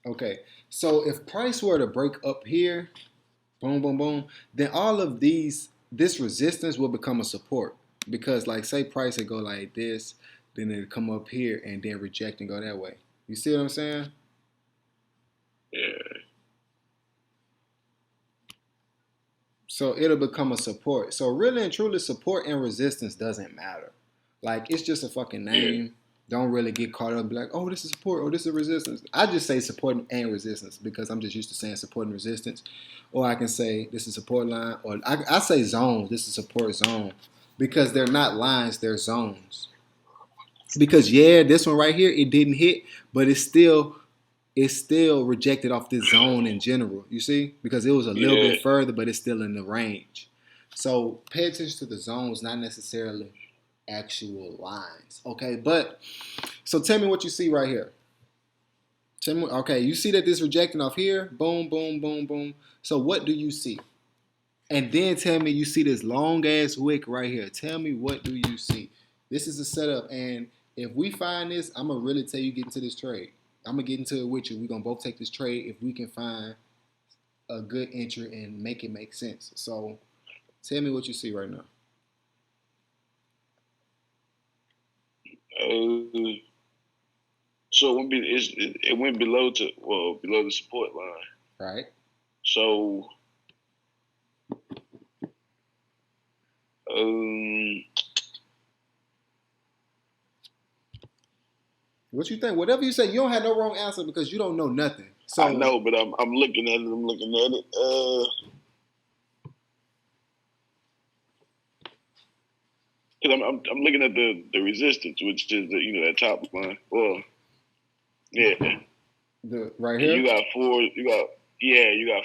Okay. So if price were to break up here, boom, boom, boom, then all of this resistance will become a support. Because like say price would go like this, then it'll come up here and then reject and go that way. You see what I'm saying? Yeah, So it'll become a support. So really and truly, support and resistance doesn't matter. Like it's just a fucking yeah, name. Don't really get caught up and be like, oh, this is support, oh, this is resistance. I just say support and resistance because I'm just used to saying support and resistance. Or I can say this is support line, or I say zones. This is support zone because they're not lines, they're zones. Because yeah, this one right here, it didn't hit, but it's still rejected off this zone in general. You see, because it was a little yeah. bit further, but it's still in the range. So pay attention to the zones, not necessarily actual lines. Okay, but so tell me what you see right here. Tell me, okay, you see that this rejecting off here, boom, boom, boom, boom. So what do you see? And then tell me you see this long ass wick right here. Tell me what do you see? This is a setup, and if we find this, I'm gonna really tell you get into this trade. I'm gonna get into it with you. We're gonna both take this trade if we can find a good entry and make it make sense. So tell me what you see right now. Uh, so it went below below the support line. Right? So um, What you think? Whatever you say, you don't have no wrong answer because you don't know nothing. I So know, but I'm looking at it. I'm looking at it. Because I'm looking at the resistance, which is that top line. Well, yeah, the right and here. you got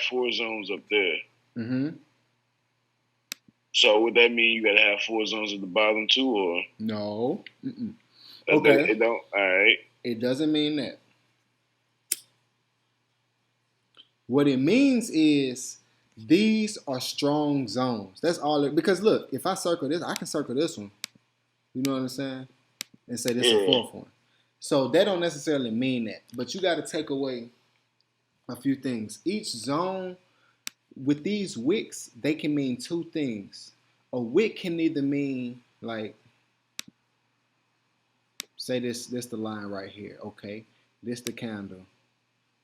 four zones up there. Mm-hmm. So would that mean you got to have four zones at the bottom too, or No. Mm-mm. Okay. it don't? All right. It doesn't mean that. What it means is these are strong zones. That's all it because look, if I circle this, I can circle this one. You know what I'm saying? And say this is a Yeah, fourth one. So that don't necessarily mean that. But you got to take away a few things. Each zone with these wicks, they can mean two things. A wick can either mean like say this the line right here, okay? This the candle.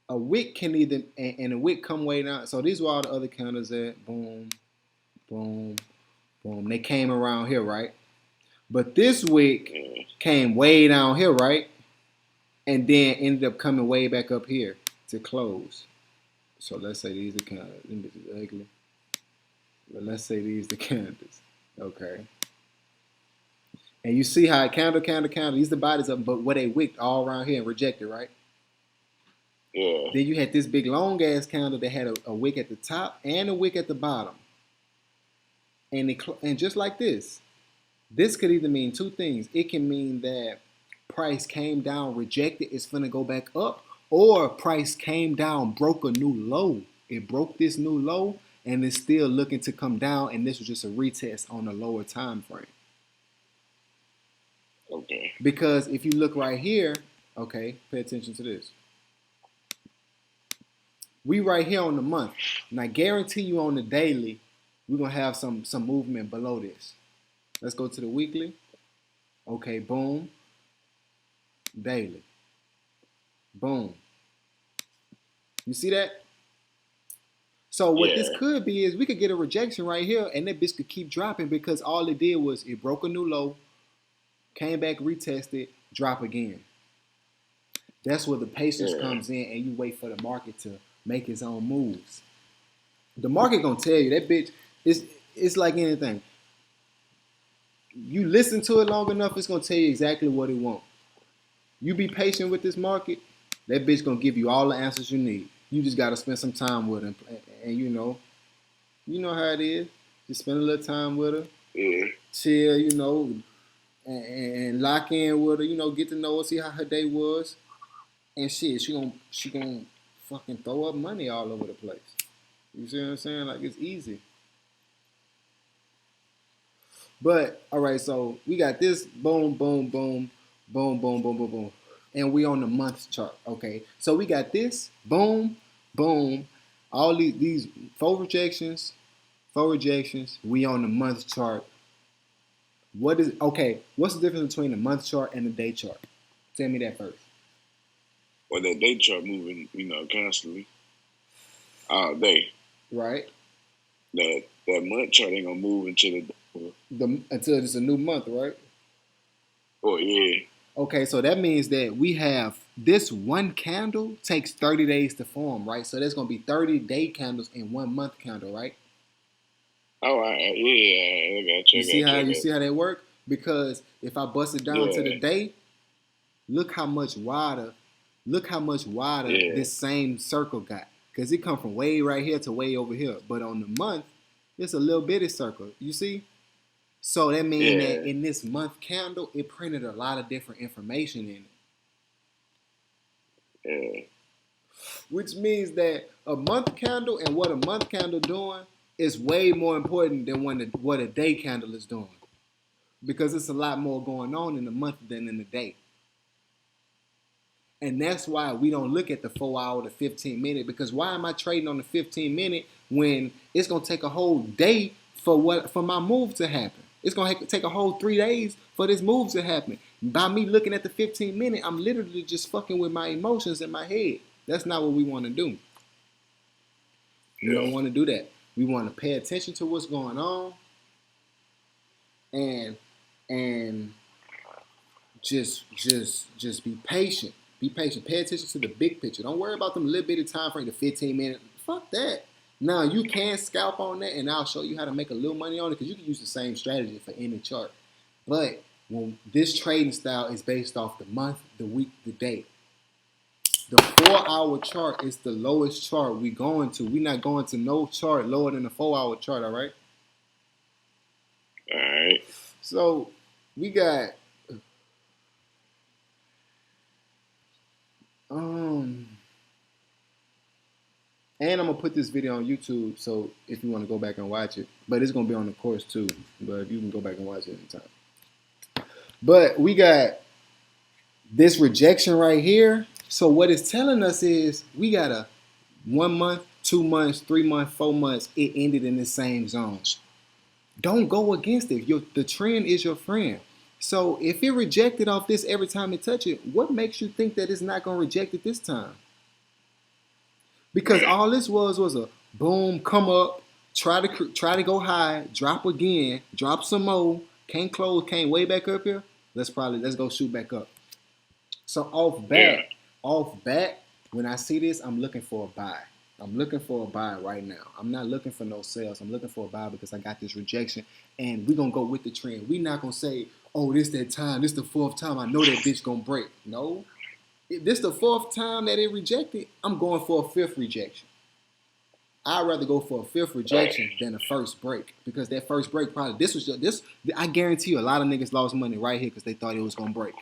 A wick can either and a wick come way down. So these were all the other candles at boom, boom, boom. They came around here, right? But this wick yeah, came way down here, right? And then ended up coming way back up here to close. So let's say these are kind of ugly. But let's say these the candles. Okay. And you see how it counter. These the bodies of them, but what they wicked all around here and rejected, right? yeah, Then you had this big long ass candle that had a wick at the top and a wick at the bottom. And just like this could either mean two things. It can mean that price came down, rejected, it's finna go back up, or price came down, broke a new low. It broke this new low and it's still looking to come down, and this was just a retest on a lower time frame. okay, Because if you look right here, okay, pay attention to this. We right here on the month. And I guarantee you on the daily, we're gonna have some movement below this. Let's go to the weekly. Okay, boom, daily. Boom. You see that? So what this yeah, could be is we could get a rejection right here, and that bitch could keep dropping because all it did was it broke a new low, came back, retested, drop again. That's where the patience yeah, comes in, and you wait for the market to make its own moves. The market gonna tell you that bitch. It's like anything. You listen to it long enough, it's gonna tell you exactly what it wants. You be patient with this market, that bitch gonna give you all the answers you need. You just gotta spend some time with her, and you know how it is. Just spend a little time with her, yeah. chill, and lock in with her. Get to know her, see how her day was, and shit. She gonna fucking throw up money all over the place. You see what I'm saying? Like it's easy. But all right, so we got this boom, boom, boom, boom, boom, boom, boom, boom, and we on the month chart. Okay, so we got this, boom, boom, all these four rejections, we on the month chart. What's the difference between the month chart and the day chart? Tell me that first. Well, that day chart moving, constantly all day. Right. That month chart ain't gonna move until until it's a new month, right? Oh yeah. Okay, so that means that we have this one candle takes 30 days to form, right? So there's gonna be 30-day candles in 1 month candle, right? Oh, yeah, I got you. You see how they work? Because if I bust it down to the day, look how much wider this same circle got. Because it come from way right here to way over here. But on the month, it's a little bitty circle. You see? So that means that in this month candle, it printed a lot of different information in it. Yeah. Which means that a month candle and what a month candle doing is way more important than what a day candle is doing. Because it's a lot more going on in the month than in the day. And that's why we don't look at the 4 hour to 15 minute. Because why am I trading on the 15 minute when it's gonna take a whole day for my move to happen? It's gonna take a whole 3 days for this move to happen. By me looking at the 15 minute, I'm literally just fucking with my emotions in my head. That's not what we want to do. We don't want to do that. We want to pay attention to what's going on and just be patient. Be patient. Pay attention to the big picture. Don't worry about them little bitty time frame, the 15 minutes. Fuck that. Now you can scalp on that, and I'll show you how to make a little money on it because you can use the same strategy for any chart. But when this trading style is based off the month, the week, the day. The 4 hour chart is the lowest chart we going to. We're not going to no chart lower than the 4 hour chart, all right? All right. So we got and I'm gonna put this video on YouTube, so if you want to go back and watch it, but it's gonna be on the course too. But you can go back and watch it anytime. But we got this rejection right here. So what it's telling us is we got a 1 month, 2 months, 3 months, 4 months. It ended in the same zone. Don't go against it. The trend is your friend. So if it rejected off this every time it touch it, what makes you think that it's not gonna reject it this time? Because all this was a boom, come up, try to go high, drop again, drop some more, can't close, came way back up here. Let's go shoot back up. So off bat, when I see this, I'm looking for a buy. I'm looking for a buy right now. I'm not looking for no sales. I'm looking for a buy because I got this rejection, and we're gonna go with the trend. We're not gonna say, oh, this that time, this the 4th time. I know that bitch gonna break. No. If this the 4th time that it rejected, I'm going for a 5th rejection. I'd rather go for a 5th rejection than a first break because that first break probably I guarantee you a lot of niggas lost money right here because they thought it was gonna break.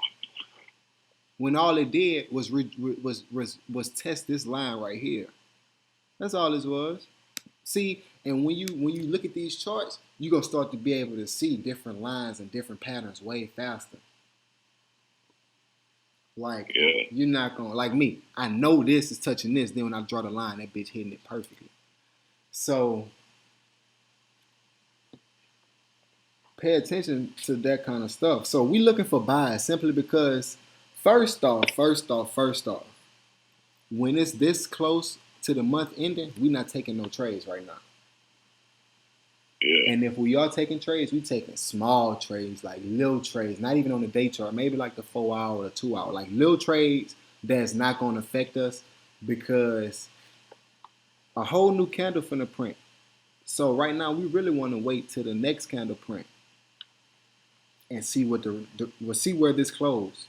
When all it did was test this line right here. That's all this was. See, and when you look at these charts, you're gonna start to be able to see different lines and different patterns way faster. Like, you're not gonna, like me, I know this is touching this, then when I draw the line, that bitch hitting it perfectly. So, pay attention to that kind of stuff. So, we looking for buys simply because, first off, when it's this close to the month ending, we're not taking no trades right now. Yeah. And if we are taking trades, we taking small trades, like little trades, not even on the day chart, maybe like the 4 hour or 2 hour, like little trades that's not going to affect us because a whole new candle finna print. So right now we really want to wait till the next candle print and see we'll see where this close.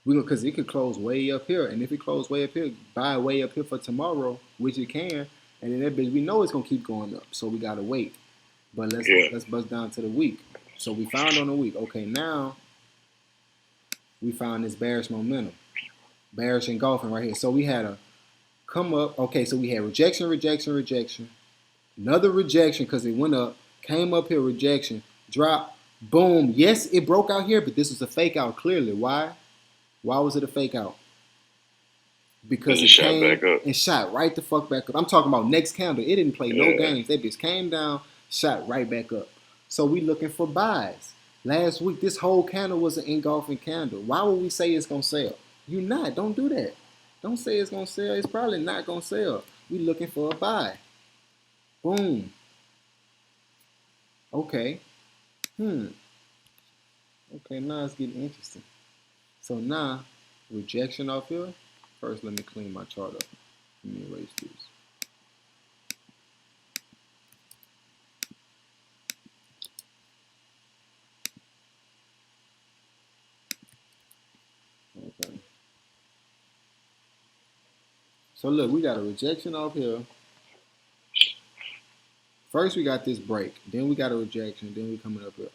Because it could close way up here, and if it close way up here, buy way up here for tomorrow, which it can, and then that bitch we know it's gonna keep going up, so we gotta wait. But let's bust down to the week. So we found on the week. Okay, now we found this bearish momentum, bearish engulfing right here. So we had a come up. Okay, so we had rejection, another rejection because it went up, came up here, rejection, drop, boom. Yes, it broke out here, but this was a fake out clearly. Why? Why was it a fake out? Because Because it it shot came back up. and shot right the fuck back up. I'm talking about next candle. It didn't play no Yeah. games. That bitch came down, shot right back up. So we looking for buys. Last week, this whole candle was an engulfing candle. Why would we say it's gonna sell? You not. Don't do that. Don't say it's gonna sell. It's probably not gonna sell. We looking for a buy. Boom. Okay. Hmm. Okay, now it's getting interesting. So now, rejection off here. First, let me clean my chart up. Let me erase this. Okay. So look, we got a rejection off here. First, we got this break. Then we got a rejection. Then we coming up here.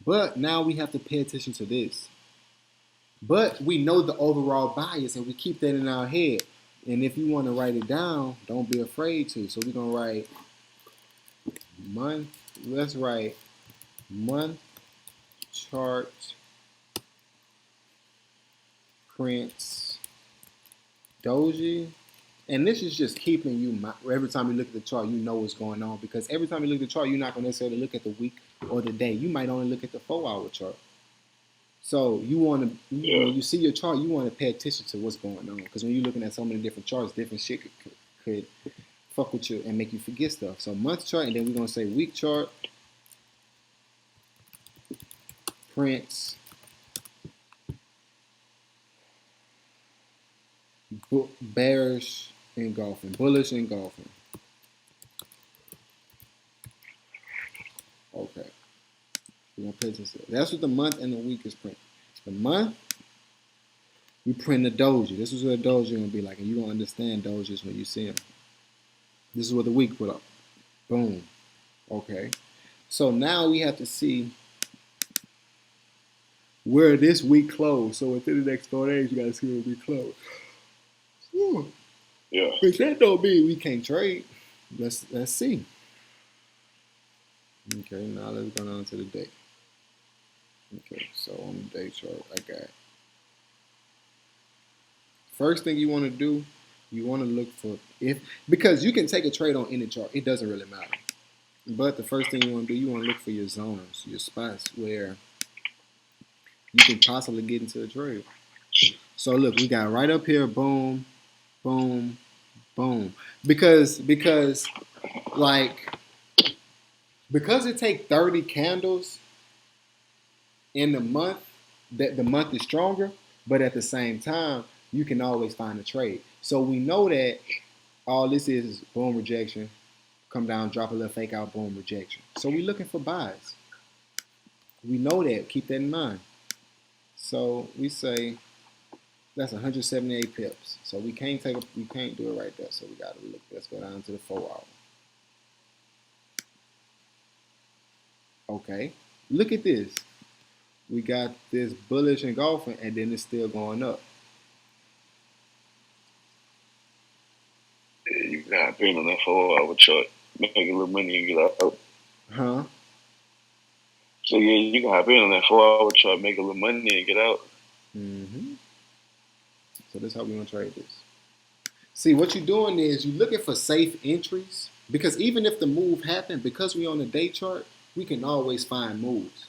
But now we have to pay attention to this. But we know the overall bias, and we keep that in our head. And if you want to write it down, don't be afraid to. So we're gonna write month. Let's write month chart prints doji. And this is just keeping you, every time you look at the chart, you know what's going on. Because every time you look at the chart, you're not going to necessarily look at the week or the day. You might only look at the 4-hour chart. So you want to, when you see your chart, you want to pay attention to what's going on. Because when you're looking at so many different charts, different shit could fuck with you and make you forget stuff. So month chart, and then we're going to say week chart, prints, bearish engulfing, bullish engulfing. Okay. We're going to pay attention to that. That's what the month and the week is print. The month, we print the doji. This is what a doji going to be like. And you're going to understand dojis when you see them. This is what the week put up. Boom. Okay. So now we have to see where this week closed. So within the next 4 days, you got to see where we close. Yeah. But that don't mean we can't trade. Let's see. Okay, now let's go down to the day. Okay, so on the day chart, I got first thing you want to do, you want to look for because you can take a trade on any chart. It doesn't really matter. But the first thing you want to do, you want to look for your zones, your spots where you can possibly get into a trade. So look, we got right up here, boom, boom, boom. Because it takes 30 candles in the month, that the month is stronger, but at the same time, you can always find a trade. So we know that all this is boom, rejection, come down, drop a little fake out, boom, rejection. So we're looking for buys. We know that. Keep that in mind. So we say that's 178 pips. So we can't do it right there. So we gotta look. Let's go down to the 4-hour. Okay. Look at this. We got this bullish engulfing, and then it's still going up. Yeah, you got been on that 4-hour chart, make a little money and get out. Huh? So yeah, you can hop in on that 4-hour chart, make a little money and get out. Mm-hmm. So this is how we're gonna trade this. See, what you're doing is you're looking for safe entries, because even if the move happened, because we're on the day chart, we can always find moves,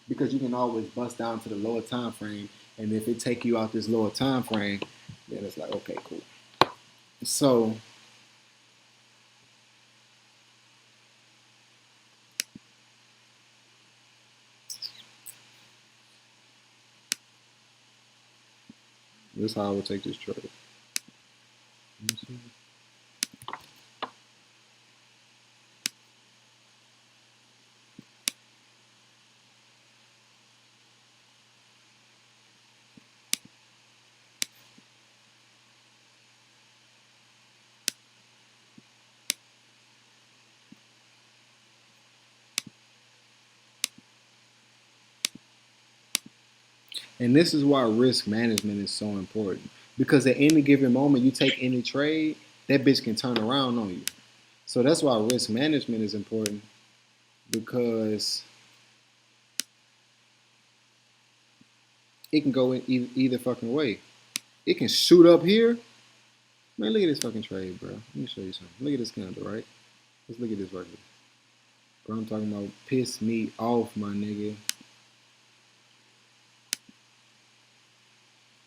because you can always bust down to the lower time frame, and if it take you out this lower time frame, then it's like, okay, cool. So this is how I would take this trade. And this is why risk management is so important. Because at any given moment you take any trade, that bitch can turn around on you. So that's why risk management is important, because It can go in either fucking way. It can shoot up here. Man, look at this fucking trade, bro. Let me show you something. Look at this candle, right? Let's look at this right here. Bro, I'm talking about piss me off, my nigga.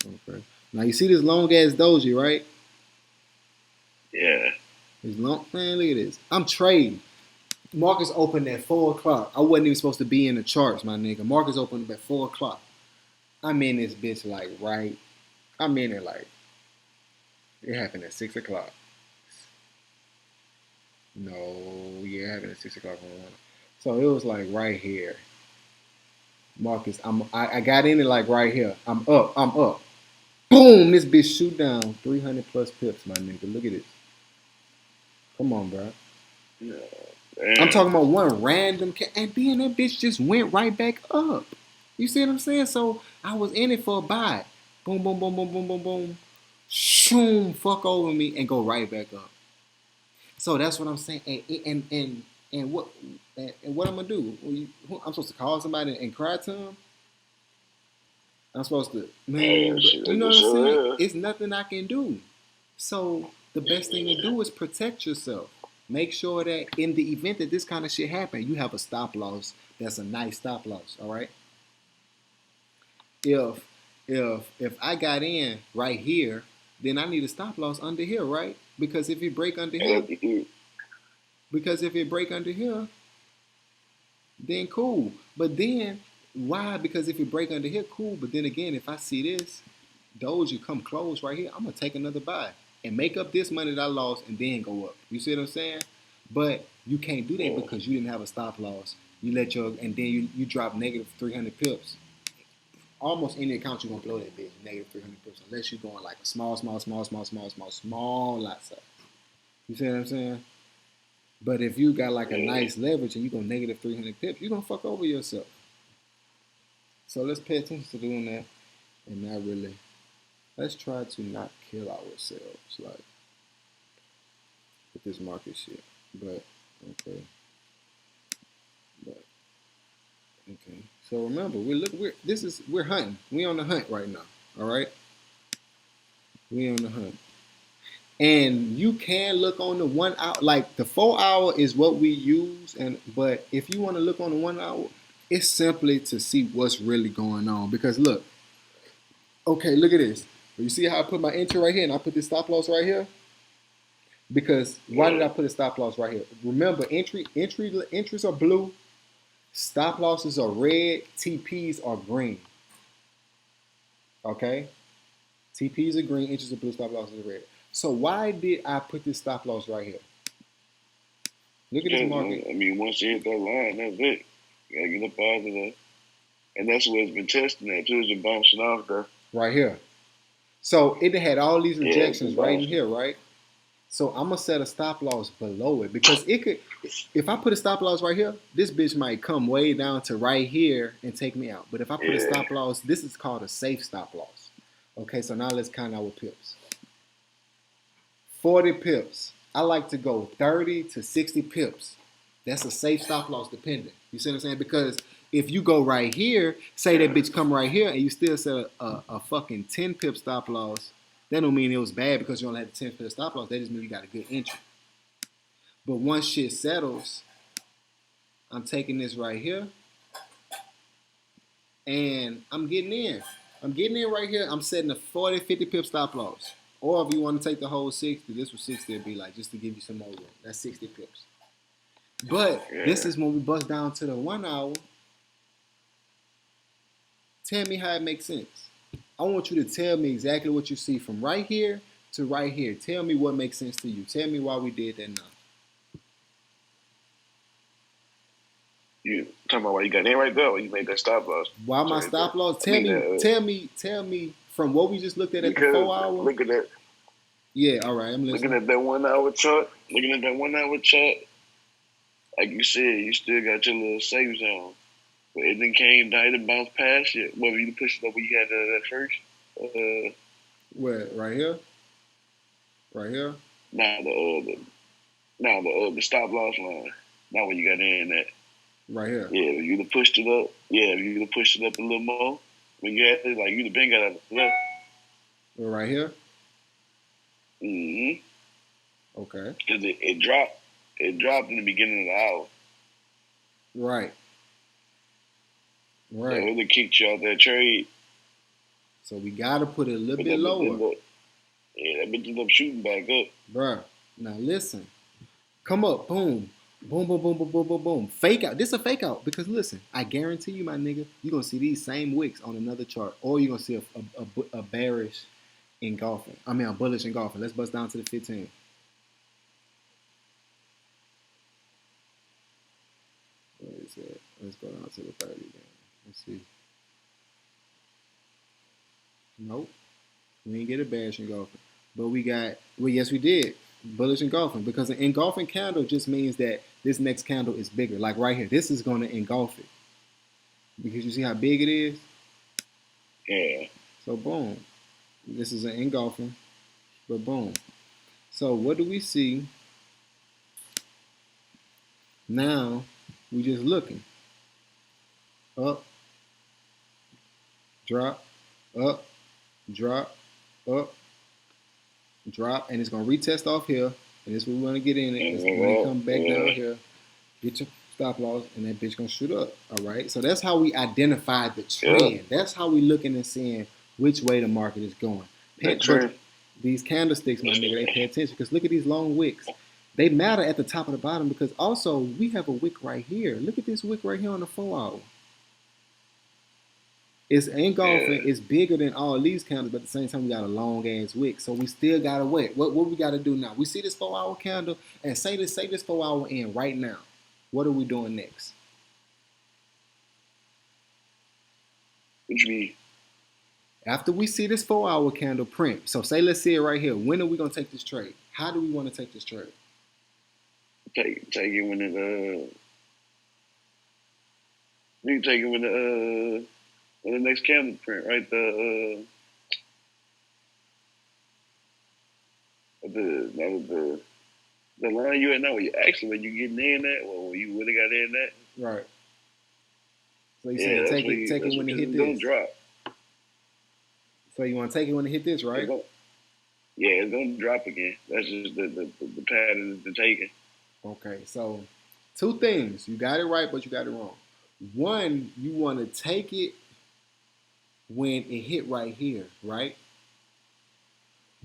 Okay. Now you see this long ass doji, right? Yeah. This long man, look at this. I'm trading. Markets opened at 4 o'clock. I wasn't even supposed to be in the charts, my nigga. Markets opened at 4 o'clock. I'm in this bitch like right. I'm in it like it happened at 6 o'clock. No, yeah, it happened at 6 o'clock on one. So it was like right here. Marcus, I got in it like right here. I'm up. I'm up. Boom! This bitch shoot down 300 plus pips, my nigga. Look at this. Come on, bro. Yeah. I'm talking about one random, and then that bitch just went right back up. You see what I'm saying? So I was in it for a buy. Boom, boom, boom, boom, boom, boom, boom. Shoom, fuck over me and go right back up. So that's what I'm saying. And what and what I'm gonna do? I'm supposed to call somebody and cry to them. I'm supposed to, man. You know what I'm saying? It's nothing I can do. So the best thing to do is protect yourself. Make sure that in the event that this kind of shit happen, you have a stop loss. That's a nice stop loss. All right. If if I got in right here, then I need a stop loss under here, right? Because if it break under here, then cool. But then why? Because if it break under here, cool. But then again, if I see this, Doge come close right here, I'm gonna take another buy and make up this money that I lost and then go up. You see what I'm saying? But you can't do that because you didn't have a stop loss. You let your and then you drop negative 300 pips. Almost any account you're gonna blow that bitch negative 300 pips unless you're going like a small lot size. You see what I'm saying? But if you got like a nice leverage and you're gonna negative 300 pips, you're gonna fuck over yourself. So let's pay attention to doing that and not really. Let's try to not kill ourselves like with this market shit. But okay. But okay. So remember, we're hunting. We on the hunt right now. All right. We on the hunt. And you can look on the 1 hour, like the 4 hour is what we use. But if you want to look on the 1 hour, it's simply to see what's really going on. Because look, okay, look at this. You see how I put my entry right here and I put this stop loss right here? Because why did I put a stop loss right here? Remember, entries are blue, stop losses are red, TPs are green. Okay? TPs are green, entries are blue, stop losses are red. So why did I put this stop loss right here? Look at this market. I mean, once you hit that line, that's it. You gotta get up out of there. And that's what it's been testing at too. It's been bouncing off there. Right here. So it had all these rejections right in here, right? So I'm gonna set a stop loss below it because it could. If I put a stop loss right here, this bitch might come way down to right here and take me out. But if I put a stop loss, this is called a safe stop loss. Okay, so now let's count our pips. 40 pips. I like to go 30 to 60 pips. That's a safe stop loss dependent. You see what I'm saying? Because if you go right here, say that bitch come right here and you still set a fucking 10 pip stop loss, that don't mean it was bad because you only had a 10 pip stop loss. That just means you got a good entry. But once shit settles, I'm taking this right here and I'm getting in. I'm getting in right here. I'm setting a 40, 50 pip stop loss. Or if you want to take the whole 60, this was 60 it'd be like, just to give you some more room. That's 60 pips. But this is when we bust down to the 1 hour. Tell me how it makes sense. I want you to tell me exactly what you see from right here to right here. Tell me what makes sense to you. Tell me why we did that now. You talking about why you got in right there or you made that stop loss? Why my stop loss? Tell me from what we just looked at the 4 hour. Look at that. Yeah, all right, I'm listening. Looking at that 1 hour chart, like you said, you still got your little safe zone. But it then came down and bounced past you. Whether you pushed it up where you had that first. Where? Right here? Right here? The stop loss line. Not when you got in that. Right here. Yeah, if you'd have pushed it up. Yeah, if you'd have pushed it up a little more. When you had it, like you the been got out of the left. Right here. Mm-hmm. Okay. Because it dropped. It dropped in the beginning of the hour. Right. So Right. it kicked you out that trade. So we gotta put it a little But bit lower. Yeah, that bitch ended up shooting back up. Bruh. Now listen. Come up. Boom. Boom, boom, boom, boom, boom, boom, boom. Fake out. This is a fake out because listen, I guarantee you, my nigga, you're gonna see these same wicks on another chart, or you're gonna see a bearish engulfing. I mean, a bullish engulfing. Let's bust down to the 15. What is it? Let's go down to the 30 then. Let's see. Nope. We didn't get a bearish engulfing. But we got, well, yes, we did. Bullish engulfing. Because an engulfing candle just means that this next candle is bigger. Like right here. This is going to engulf it. Because you see how big it is? Yeah. So, boom. This is an engulfing. But boom. So, what do we see? Now, we just looking. Up. Drop. Up. Drop. Up. Drop, and it's gonna retest off here, and this is what we want to get in it. It's gonna come back down here, get your stop loss, and that bitch gonna shoot up. All right, so that's how we identify the trend. That's how we looking and seeing which way the market is going. But these candlesticks, my nigga, they pay attention because look at these long wicks. They matter at the top and the bottom because also we have a wick right here. Look at this wick right here on the 4-hour. It's engulfing. It's bigger than all these candles, but at the same time, we got a long ass wick. So we still gotta wait. What we gotta do now? We see this 4-hour candle, and say this 4-hour in right now. What are we doing next? What you mean? After we see this 4-hour candle print, so say let's see it right here. When are we gonna take this trade? How do we want to take this trade? Take it when it you can take it when the next candle print, right? The line you at now, where you actually when you getting in that, or when you really got in that. Right. So you saying take it when it hit this. Don't drop. So you want to take it when it hit this, right? It's gonna drop again. That's just the pattern it's been taking. Okay, so two things. You got it right, but you got it wrong. One, you want to take it when it hit right here, right?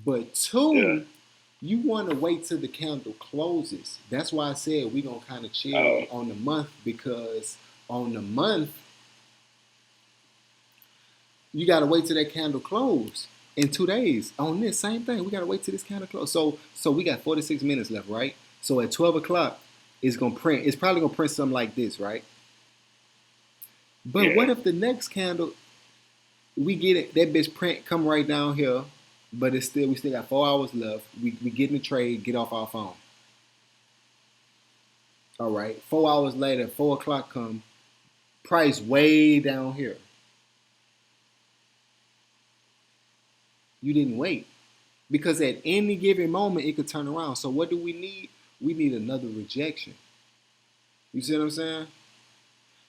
But two, you want to wait till the candle closes. That's why I said we're going to kind of chill on the month, because on the month, you got to wait till that candle close in 2 days. On this, same thing. We got to wait till this candle close. So we got 46 minutes left, right? So at 12 o'clock, it's going to print. It's probably going to print something like this, right? But what if the next candle, we get it, that bitch print come right down here, but we still got 4 hours left. We get in the trade, get off our phone. All right, 4 hours later, 4 o'clock come, price way down here. You didn't wait. Because at any given moment, it could turn around. So what do we need? We need another rejection. You see what I'm saying?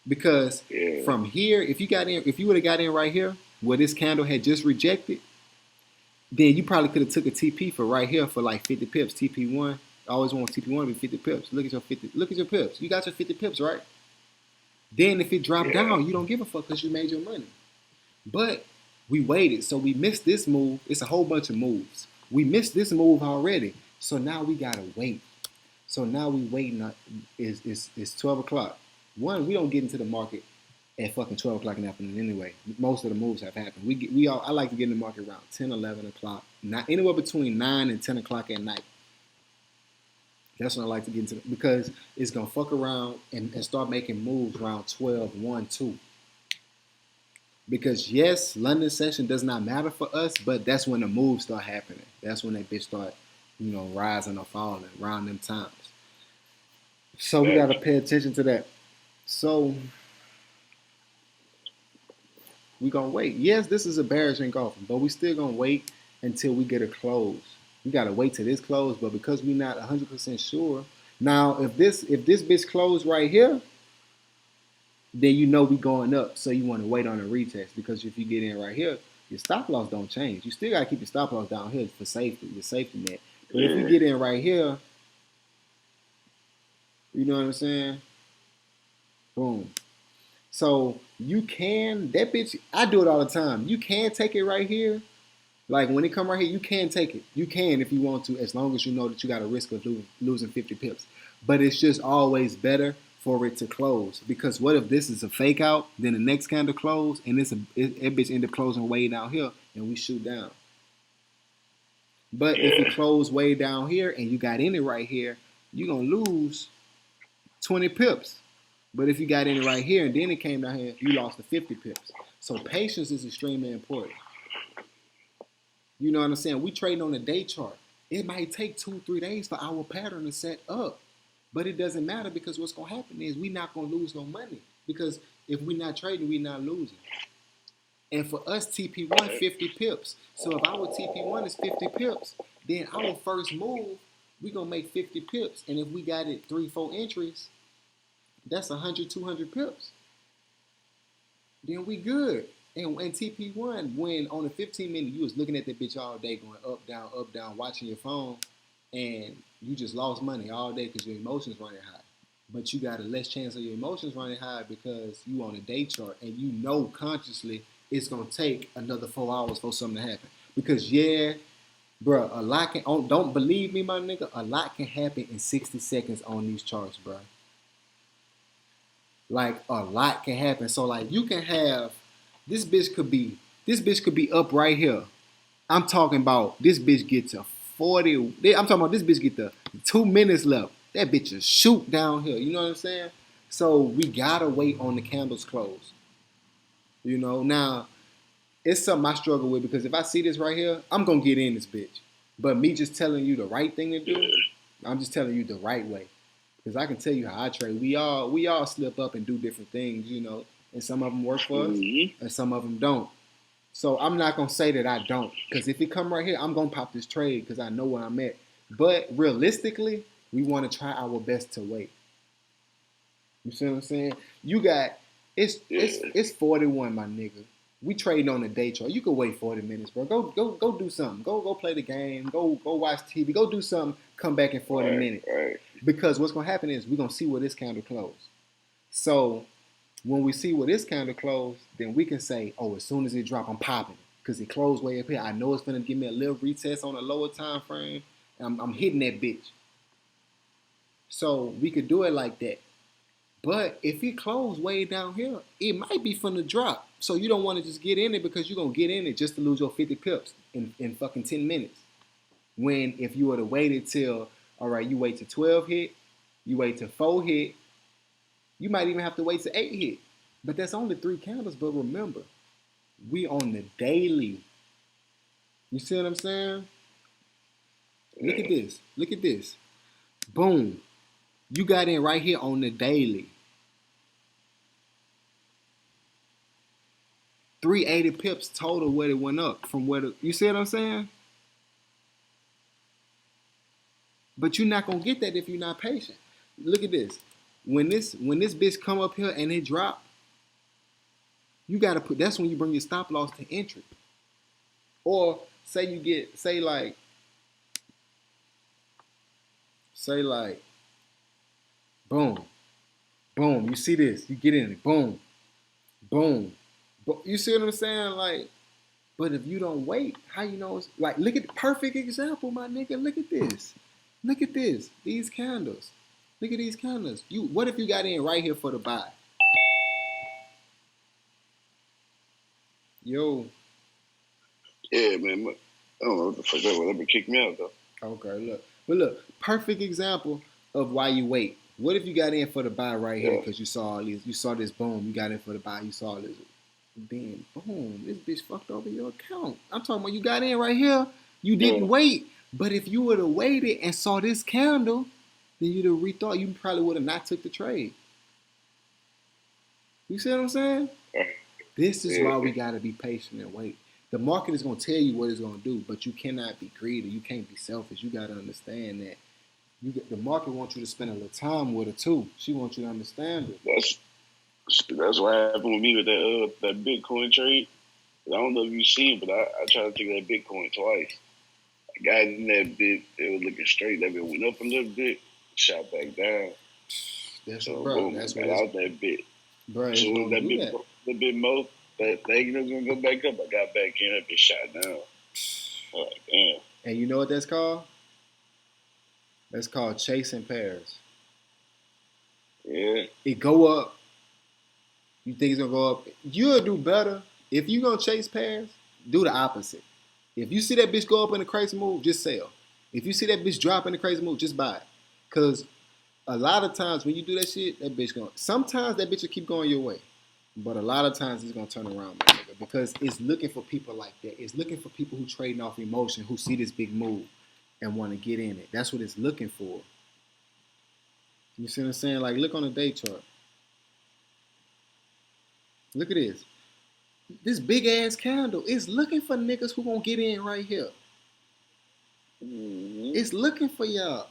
Because from here, if you would have got in right here, where this candle had just rejected, then you probably could have took a TP for right here for like 50 pips. TP1. I always want TP1 to be 50 pips. Look at your 50. Look at your pips. You got your 50 pips, right? Then if it dropped down, you don't give a fuck because you made your money. But we waited, so we missed this move. It's a whole bunch of moves. We missed this move already, so now we gotta wait. So now we waiting. It's 12 o'clock. One, we don't get into the market at fucking 12 o'clock in the afternoon anyway. Most of the moves have happened. I like to get in the market around 10, 11 o'clock. Not anywhere between 9 and 10 o'clock at night. That's when I like to get into it, because it's going to fuck around and start making moves around 12, 1, 2. Because yes, London session does not matter for us, but that's when the moves start happening. That's when that bitch start, rising or falling around them times. So we got to pay attention to that. So we're going to wait. Yes, this is a bearish engulfing, but we still going to wait until we get a close. We got to wait till this close, but because we're not 100% sure. Now, if this bitch closed right here, then you know we going up. So you want to wait on a retest because if you get in right here, your stop loss don't change. You still got to keep your stop loss down here for safety, your safety net. But if you get in right here, you know what I'm saying? Boom. So you can, that bitch, I do it all the time. You can take it right here. Like when it come right here, you can take it. You can if you want to, as long as you know that you got a risk of losing 50 pips. But it's just always better for it to close. Because what if this is a fake out, then the next candle close, and it bitch end up closing way down here, and we shoot down. But if it closed way down here and you got in it right here, you're going to lose 20 pips. But if you got in it right here and then it came down here, you lost the 50 pips. So patience is extremely important. You know what I'm saying? We trading on a day chart. It might take 2-3 days for our pattern to set up. But it doesn't matter because what's going to happen is we're not going to lose no money. Because if we're not trading, we're not losing. And for us, TP1, 50 pips. So if our TP1 is 50 pips, then our first move, we're going to make 50 pips. And if we got it 3-4 entries, that's 100, 200 pips. Then we good. And TP1, when on the 15-minute, you was looking at that bitch all day going up, down, watching your phone, and you just lost money all day because your emotions running high. But you got a less chance of your emotions running high because you on a day chart and you know consciously it's going to take another 4 hours for something to happen. Because, yeah, bro, a lot can, don't believe me, my nigga, a lot can happen in 60 seconds on these charts, bro. Like, a lot can happen. So, like, you can have, this bitch could be up right here. I'm talking about this bitch get to 40. I'm talking about this bitch get to 2 minutes left. That bitch is shoot down here. You know what I'm saying? So we gotta wait on the candles close. You know, now it's something I struggle with because if I see this right here, I'm gonna get in this bitch. But me just telling you the right thing to do, I'm just telling you the right way. Because I can tell you how I trade. We all slip up and do different things, you know, and some of them work for us, and some of them don't. So I'm not gonna say that I don't, because if it come right here, I'm gonna pop this trade because I know where I'm at. But realistically, we want to try our best to wait. You see what I'm saying? You got it's 41, my nigga. We trading on a day chart. You can wait 40 minutes, bro. Go do something. Go play the game. Go watch TV. Go do something. Come back in 40 minutes. Right. Because what's gonna happen is we're gonna see where this candle close. So when we see where this candle close, then we can say, oh, as soon as it drop, I'm popping it because it closed way up here. I know it's gonna give me a little retest on a lower time frame. I'm hitting that bitch. So we could do it like that. But if it closed way down here, it might be from the drop. So you don't want to just get in it because you're going to get in it just to lose your 50 pips in fucking 10 minutes. When if you would have waited till, all right, you wait till 12 hit, you wait till 4 hit, you might even have to wait till 8 hit. But that's only 3 candles. But remember, we on the daily. You see what I'm saying? Look at this. Look at this. Boom. You got in right here on the daily. 380 pips total where it went up from where you see what I'm saying? But you're not gonna get that if you're not patient. Look at this. When this bitch come up here and it drop, you gotta put that's when you bring your stop loss to entry. Or say you get say like boom, boom. You see this? You get in it. Boom, boom. But you see what I'm saying? Like, but if you don't wait, how you know? It's, like, look at the perfect example, my nigga. Look at this. Look at this. These candles. Look at these candles. What if you got in right here for the buy? Yo. Yeah, man. I don't know what the fuck that was. That would kick me out though. Okay, look. But look, perfect example of why you wait. What if you got in for the buy right here because you saw all these, you saw this boom, you got in for the buy, you saw this, then boom, this bitch fucked over your account. I'm talking about you got in right here, you didn't wait. But if you would have waited and saw this candle, then you'd have rethought. You probably would have not took the trade. You see what I'm saying? This is why we gotta be patient and wait. The market is gonna tell you what it's gonna do, but you cannot be greedy. You can't be selfish. You gotta understand that. The market wants you to spend a little time with her too. She wants you to understand it. That's what happened with me with that Bitcoin trade. I don't know if you seen, but I tried to take that Bitcoin twice. I got in that bit, it was looking straight. That bit went up a little bit, shot back down. That's So bro. boom, That's I what got it's, out that bit. bro. So It's when gonna that do bit, that. that bit mo, that thing was gonna go back up. I got back in, that bit shot down. I'm like, damn. And you know what that's called? That's called chasing pairs. Yeah. It go up. You think it's gonna go up? You'll do better if you gonna chase pairs. Do the opposite. If you see that bitch go up in a crazy move, just sell. If you see that bitch drop in a crazy move, just buy it. Cause a lot of times when you do that shit, that bitch going. Sometimes that bitch will keep going your way, but a lot of times it's gonna turn around, my nigga, because it's looking for people like that. It's looking for people who trading off emotion, who see this big move and want to get in it. That's what it's looking for. You see what I'm saying? Like, look on the day chart. Look at this. This big ass candle. It's looking for niggas who gonna get in right here. Mm-hmm. It's looking for y'all.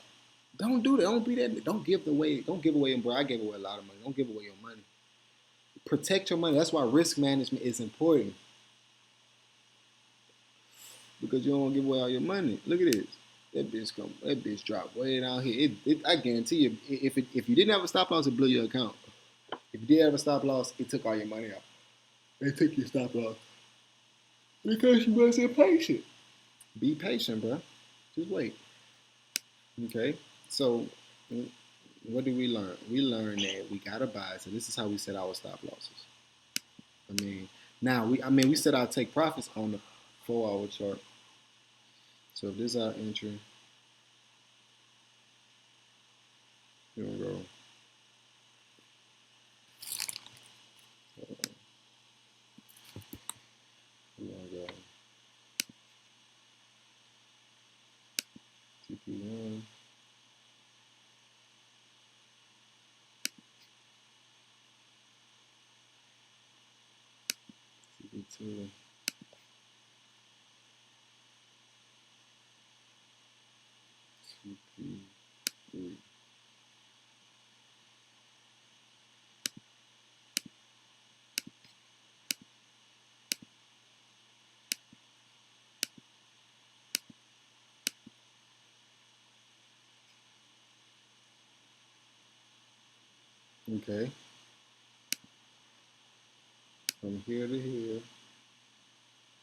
Don't do that. Don't be that. Don't give away. Don't give away. Bro, I gave away a lot of money. Don't give away your money. Protect your money. That's why risk management is important. Because you don't want to give away all your money. Look at this. That bitch come. That bitch drop way down here. I guarantee you, if you didn't have a stop loss, it blew your account. If you did have a stop loss, it took all your money out. They took your stop loss because you wasn't patient. Be patient, bro. Just wait. Okay. So, what did we learn? We learned that we gotta buy. So this is how we set our stop losses. I mean, now we set our take profits on the 4-hour chart. So if this is our entry, here we go. We're gonna go TP1. TP2. TP3. Okay. From here to here.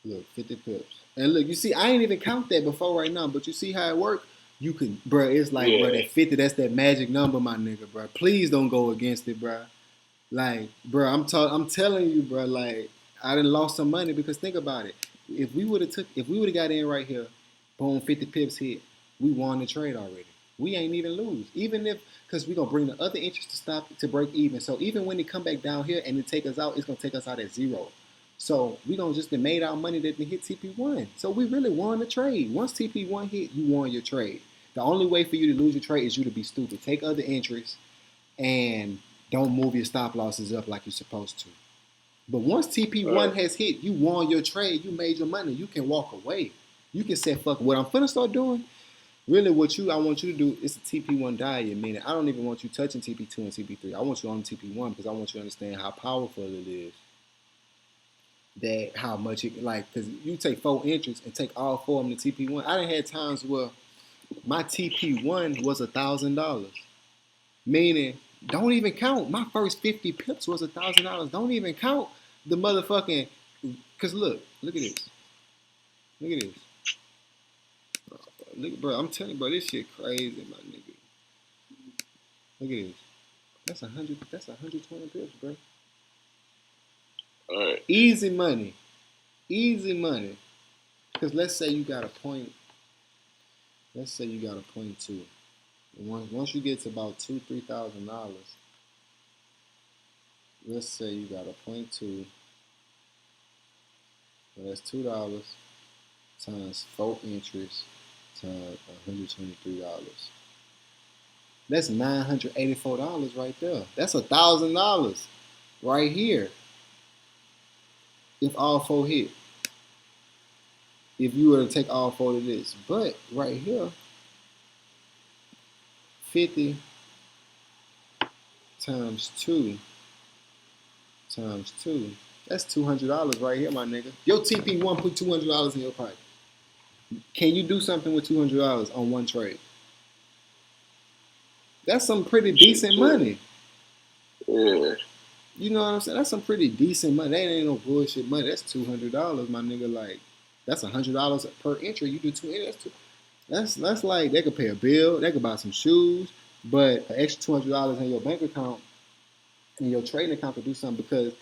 Look, 50 pips. And look, you see, I ain't even count that before right now, but you see how it worked? You can, bro, it's like, bro, Yeah. that 50, that's that magic number, my nigga, bro. Please don't go against it, bro. Like, bro, I'm telling you, bro, like, I done lost some money because think about it. If we would have got in right here, boom, 50 pips hit, we won the trade already. We ain't even lose. Even if, because we going to bring the other interest to stop, to break even. So even when they come back down here and it take us out, it's going to take us out at zero. So we gonna just made our money that they hit TP1. So we really won the trade. Once TP1 hit, you won your trade. The only way for you to lose your trade is you to be stupid. Take other entries and don't move your stop losses up like you're supposed to. But once TP1 has hit, you won your trade. You made your money. You can walk away. You can say, "Fuck what I'm finna start doing." Really, I want you to do is a TP1 diet. Meaning, I don't even want you touching TP2 and TP3. I want you on TP1 because I want you to understand how powerful it is. That how much it like because you take 4 entries and take all 4 of them to TP1. I done had times where my TP1 was $1,000, meaning don't even count my first 50 pips was $1,000. Don't even count the motherfucking because look at this, look at this, look, bro. I'm telling you, bro, this shit crazy, my nigga. Look at this. That's 100. That's 120 pips, bro. All right. Easy money, easy money. Because let's say you got a point. Let's say you got a point two. Once you get to about $2,000-3,000, let's say you got a point two, well, that's $2 times 4 entries times $123. That's $984 right there. That's $1,000 right here. If all 4 hit, if you were to take all 4 of this, but right here, 50 times 2 times 2. That's $200 right here, my nigga. Your TP1 put $200 in your pocket. Can you do something with $200 on one trade? That's some pretty decent money. Yeah. You know what I'm saying? That's some pretty decent money. That ain't no bullshit money. That's $200, my nigga. Like, that's $100 per entry. You do two entries. That's like they could pay a bill. They could buy some shoes. But an extra $200 in your bank account, in your trading account, could do something, because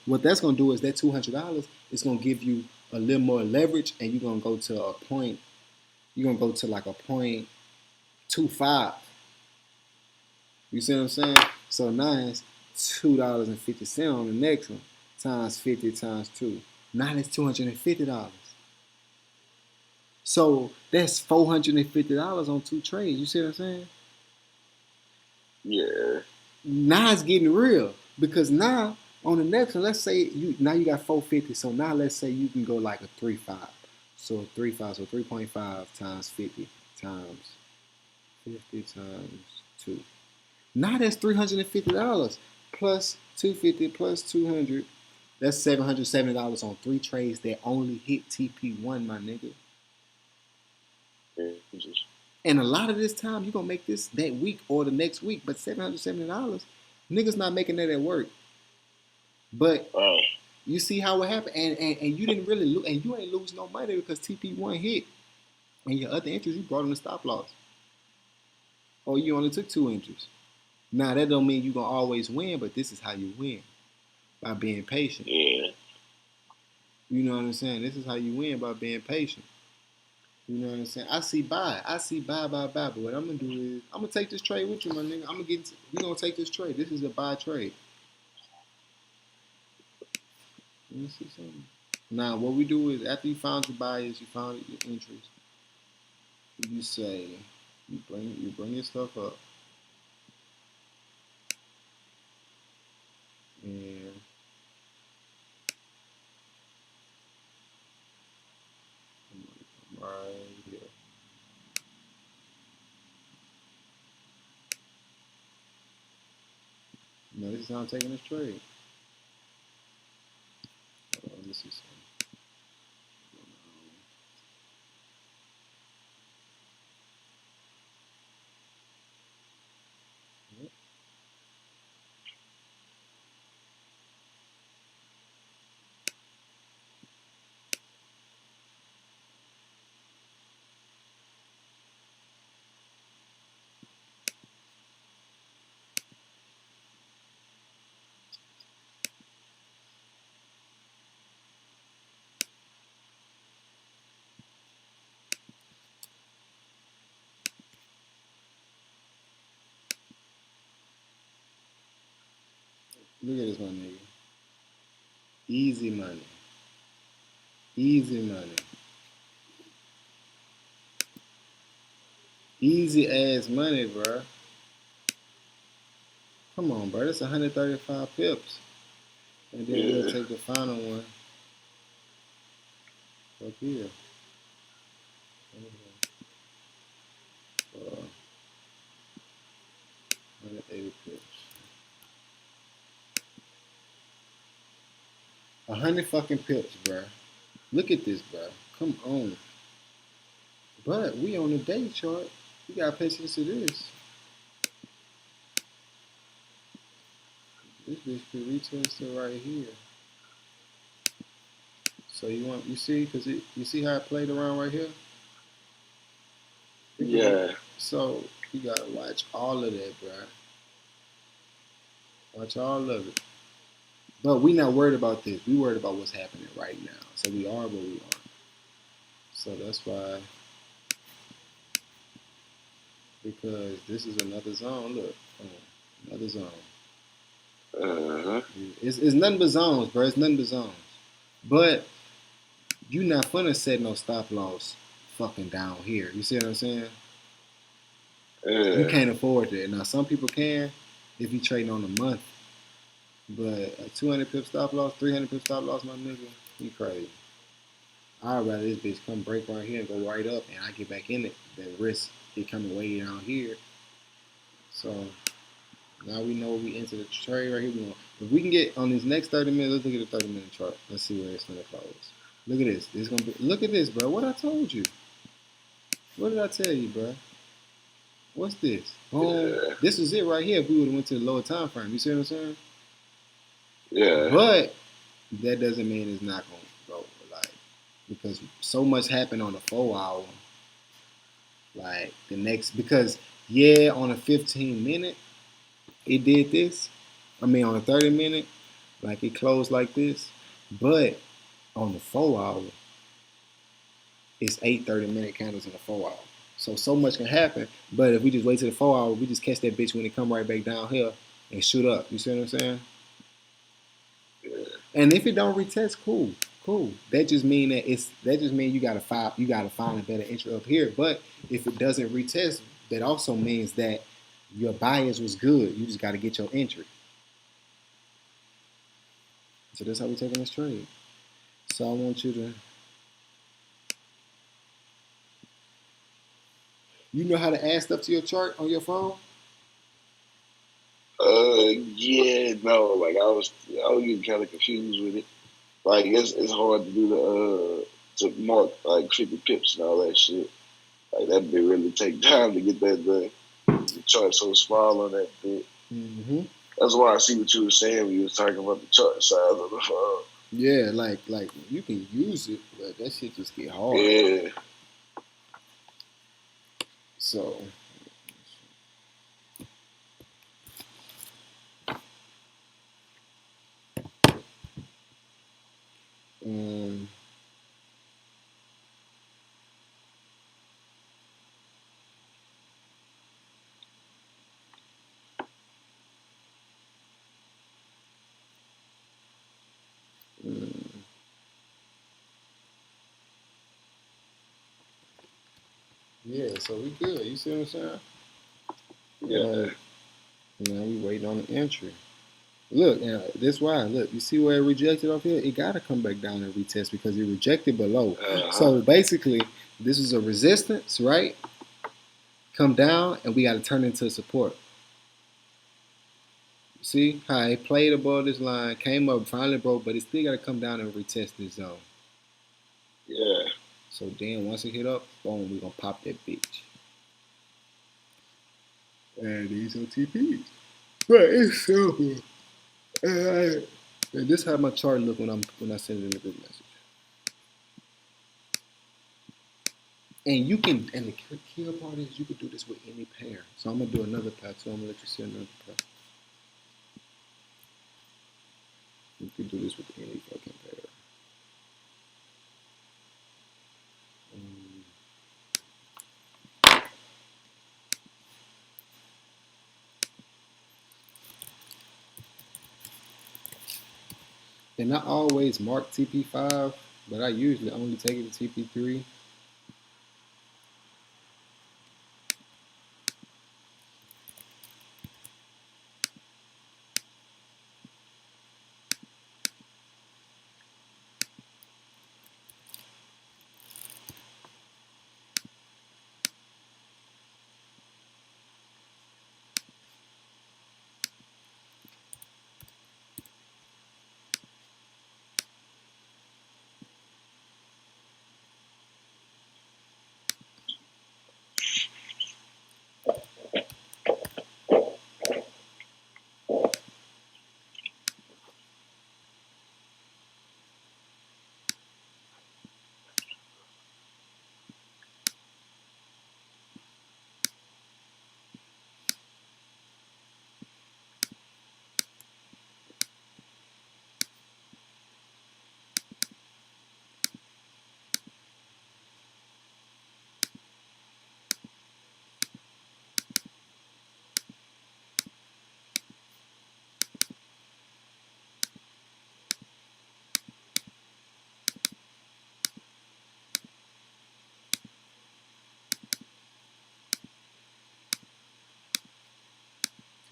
what that's gonna do is that $200 is gonna give you a little more leverage, and you're gonna go to a point. You're gonna go to like a 0.25. You see what I'm saying? So now it's $2.50 on the next one, times 50 times 2. Now it's $250. So that's $450 on 2 trades. You see what I'm saying? Yeah. Now it's getting real, because now on the next one, let's say you got 450. So now let's say you can go like a 3.5. So 3.5, so 3.5 times 50 times 50 times 2. Now that's $350 plus 250 plus 200. That's $770 on 3 trades that only hit TP1, my nigga. And a lot of this time, you're going to make this that week or the next week. But $770, niggas not making that at work. But you see how it happened. And you didn't really lose. And you ain't lose no money because TP1 hit. And your other entries, you brought in the stop loss. Or you only took 2 entries. Now, that don't mean you're going to always win. But this is how you win. By being patient. Yeah. You know what I'm saying? This is how you win, by being patient. You know what I'm saying? I see buy. But what I'm gonna do is I'm gonna take this trade with you, my nigga. We gonna take this trade. This is a buy trade. Let me see something. Now what we do is, after you found your buyers, you found your entries, you say you bring your stuff up, and right here. Now this is how I'm taking this trade. Let me see something. Look at this, my nigga. Easy money. Easy money. Easy ass money, bro. Come on, bro. That's 135 pips. And then we'll take the final one up here. 180 pips. 100 fucking pips, bro. Look at this, bro. Come on. But we on the day chart. You gotta pay attention to this. This bitch could retest it right here. So you see, you see how it played around right here? Yeah. So you gotta watch all of that, bro. Watch all of it. But we not worried about this. We worried about what's happening right now. So we are where we are. So that's why, because this is another zone. Look, another zone. It's nothing but zones, bro. It's nothing but zones. But you not finna set no stop loss fucking down here. You see what I'm saying? You can't afford that. Now some people can if you trading on a month. But a 200 pip stop loss, 300 pip stop loss, my nigga, you crazy. I'd rather this bitch come break right here and go right up, and I get back in it than risk it coming way down here. So now we know we enter the trade right here. If we can get on this next 30 minutes, let's look at the 30-minute chart. Let's see where it's gonna close. Look at this. This gonna be. Look at this, bro. What I told you. What did I tell you, bro? What's this? Boom. Yeah. This is it right here. If we would have went to the lower time frame, you see what I'm saying? Yeah. But that doesn't mean it's not gonna go like because so much happened on the 4 hour. Like the next because yeah, on a 15-minute, it did this. I mean on a 30-minute, like it closed like this. But on the 4 hour, it's 8 30-minute candles in the 4 hour. So much can happen. But if we just wait till the 4 hour, we just catch that bitch when it come right back down here and shoot up. You see what I'm saying? Yeah. And if it don't retest, cool. That just mean you gotta find a better entry up here. But if it doesn't retest, that also means that your bias was good. You just gotta get your entry. So that's how we taking this trade. So I want you to you know how to add stuff to your chart on your phone? Yeah, no, like I was getting kind of confused with it. Like it's hard to do to mark like 50 pips and all that shit. Like that bit really take time to get that done. The chart so small on that bit. Mm-hmm. That's why I see what you were saying when you was talking about the chart size of the phone. Yeah, like you can use it, but that shit just get hard. Yeah. So um yeah, so we good. You see what I'm saying? Yeah. Now we waiting on the entry. Look, now this why. Look, you see where it rejected off here? It gotta come back down and retest because it rejected below. So basically, this is a resistance, right? Come down and we gotta turn into support. See how it played above this line, came up, finally broke, but it still gotta come down and retest this zone. Yeah. So then once it hit up, boom, we gonna pop that bitch. And these are TPs. But it's simple. And this how my chart look when I send it in a group message. And you can, and the key part is you can do this with any pair. So I'm gonna do another pair. So I'm gonna let you see another pair. You can do this with any fucking pair. And I always mark TP5, but I usually only take it to TP3.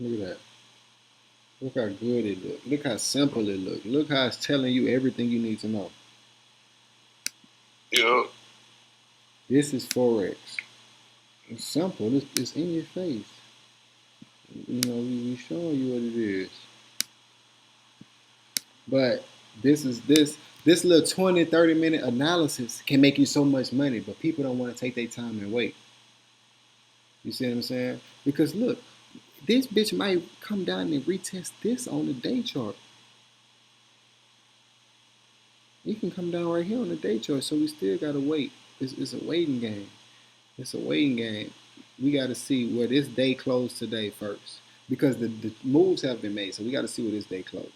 Look at that. Look how good it look. Look how simple it look. Look how it's telling you everything you need to know. Yeah. This is forex. It's simple. It's in your face. You know, we showing you what it is. But this little 20, 30 minute analysis can make you so much money, but people don't want to take their time and wait. You see what I'm saying? Because look, this bitch might come down and retest this on the day chart. You can come down right here on the day chart, so we still gotta wait. It's a waiting game. It's a waiting game. We got to see where this day closed today first, because the moves have been made. So we got to see where this day closed.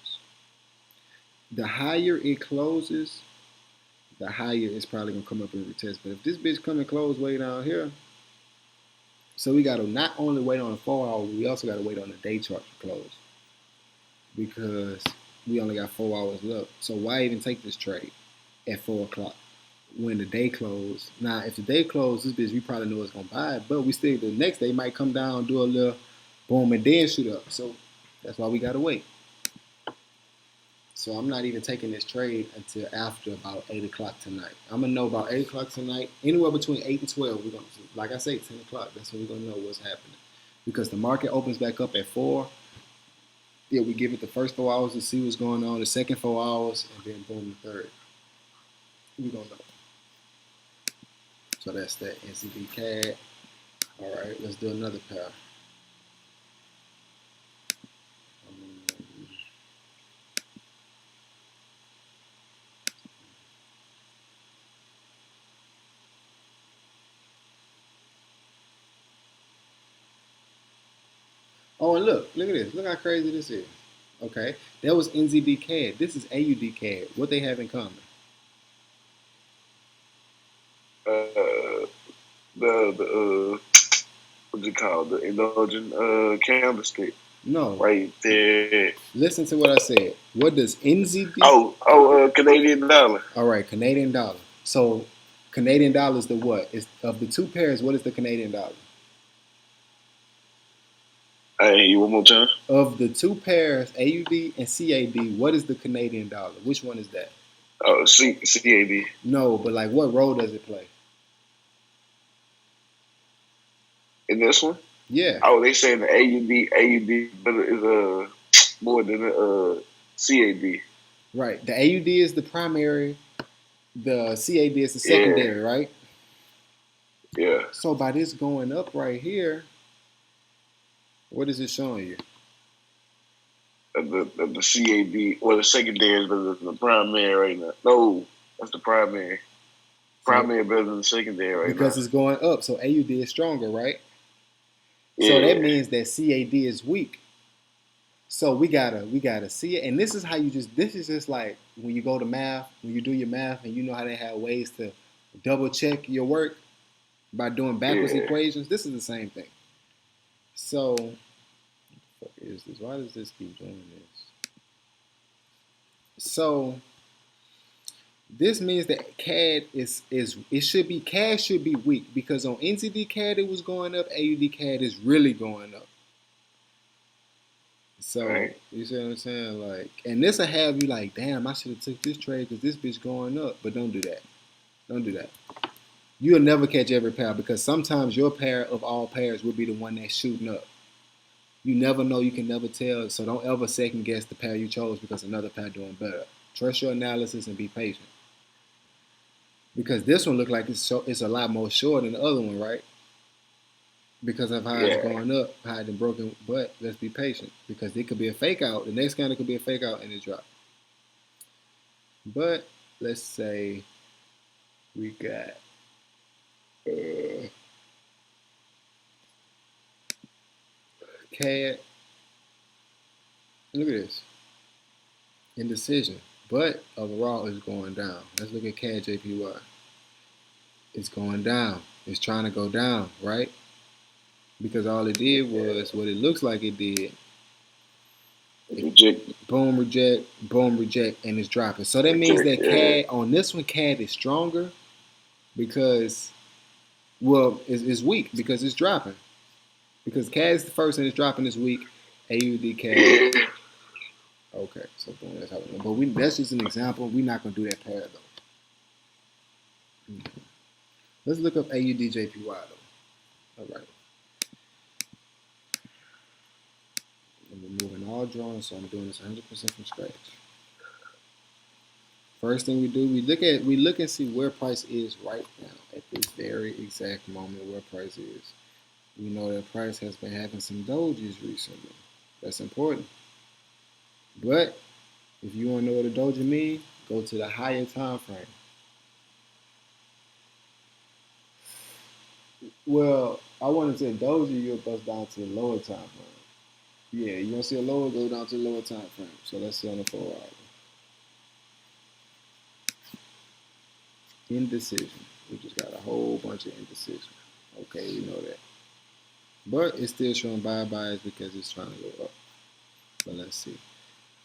The higher it closes, the higher it's probably gonna come up and retest. But if this bitch come and close way down here, so we got to not only wait on the 4 hour, we also got to wait on the day chart to close, because we only got 4 hours left. So why even take this trade at 4 o'clock when the day closed? Now, if the day closed, this bitch we probably know it's gonna buy it, but we still the next day might come down, do a little boom, and then shoot up. So that's why we gotta wait. So I'm not even taking this trade until after about 8 o'clock tonight. I'm gonna know about 8 o'clock tonight. Anywhere between 8 and 12, we're gonna, like I say, 10 o'clock. That's when we're gonna know what's happening, because the market opens back up at 4. Yeah, we give it the first 4 hours to see what's going on. The second 4 hours, and then boom, the third. We gonna know. So that's that NCD CAD. All right, let's do another pair. Oh, and look at this. Look how crazy this is. Okay, that was NZD CAD. This is AUD CAD. What they have in common? The what's it called? The indulgent candlestick. No. Right there. Listen to what I said. What does NZD? Canadian dollar. All right, Canadian dollar. So Canadian dollar is the what? Is of the two pairs, what is the Canadian dollar? Hey, one more time. Of the two pairs, AUD and CAD, what is the Canadian dollar? Which one is that? Oh, CAD. No, but like what role does it play? In this one? Yeah. Oh, they saying the AUD but is more than the CAD. Right. The AUD is the primary, the CAD is the secondary, right? Yeah. So by this going up right here, what is it showing you? The CAD, well, the secondary is better than the primary right now. No, that's the primary. Primary better than the secondary right because now. it's going up. So AUD is stronger, right? Yeah. So that means that CAD is weak. So we gotta see it. And this is how you this is just like when you go to math, when you do your math and you know how they have ways to double check your work by doing backwards equations. This is the same thing. So what is this? Why does this keep doing this? So this means that CAD CAD should be weak, because on NZD CAD it was going up, AUD CAD is really going up. So right. You see what I'm saying? Like, and this will have you like, damn, I should have took this trade because this bitch going up. But don't do that. Don't do that. You'll never catch every pair, because sometimes your pair of all pairs will be the one that's shooting up. You never know. You can never tell. So don't ever second guess the pair you chose because another pair doing better. Trust your analysis and be patient. Because this one looked like it's a lot more short than the other one, right? Because of how it's going up, how it's broken. But let's be patient, because it could be a fake out. The next candle could be a fake out and it drop. But let's say we got CAD. Look at this. Indecision. But overall it's going down. Let's look at CAD JPY. It's going down. It's trying to go down, right? Because all it did was what it looks like it did. Reject. Boom, reject, and it's dropping. So that means that CAD, on this one, CAD is stronger because, well, it's weak because it's dropping. Because CAD is the first and it's dropping this week. AUD CAD. Okay, so boom, that's how we know. But that's just an example. We're not going to do that pair, though. Let's look up AUD JPY, though. All right. I'm removing all drawings, so I'm doing this 100% from scratch. First thing we do, we look and see where price is right now at this very exact moment where price is. We know that price has been having some dojis recently. That's important. But if you want to know what a doji means, go to the higher time frame. Well, I want to say doji, you'll bust down to the lower time frame. Yeah, you want to see a lower, go down to the lower time frame. So let's see on the 4 hour. Indecision. We just got a whole bunch of indecision. Okay, we know that. But it's still showing buys because it's trying to go up. But let's see.